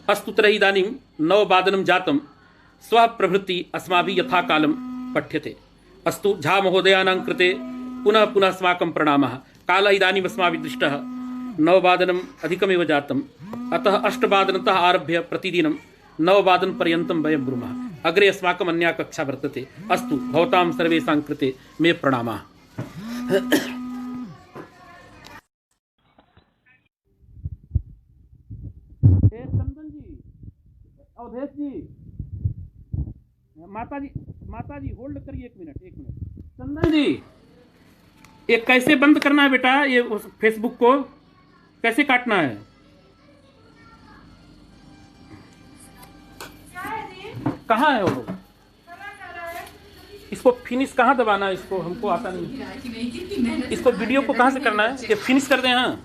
अस्तु तर्हि इदानीं 9 जातं। श्वः प्रभृति अस्माभिः यथा कालं पठ्यते। अस्तु झा महोदयानां कृते पुनः पुनः अस्माकं प्रणामः। कालः इदानीम् अस्माभिः दृष्टः 9 अधिकमेव जातम्, अतः 8 आरभ्य प्रतिदिनं 9 पर्यन्तं वयं ब्रूमः। अग्रे अस्माकम् अन्या कक्षा वर्तते। अस्तु भवतां सर्वेषां कृते मे प्रणामः। चंदन जी, अवधेश जी, माता जी होल्ड करिए 1 मिनट। चंदन जी, ये कैसे बंद करना है बेटा? ये फेसबुक को कैसे काटना है? कहाँ है वो लोग? इसको फिनिश कहाँ दबाना है? इसको हमको आता नहीं। इसको वीडियो को कहाँ से करना है? ये फिनिश कर दें। हाँ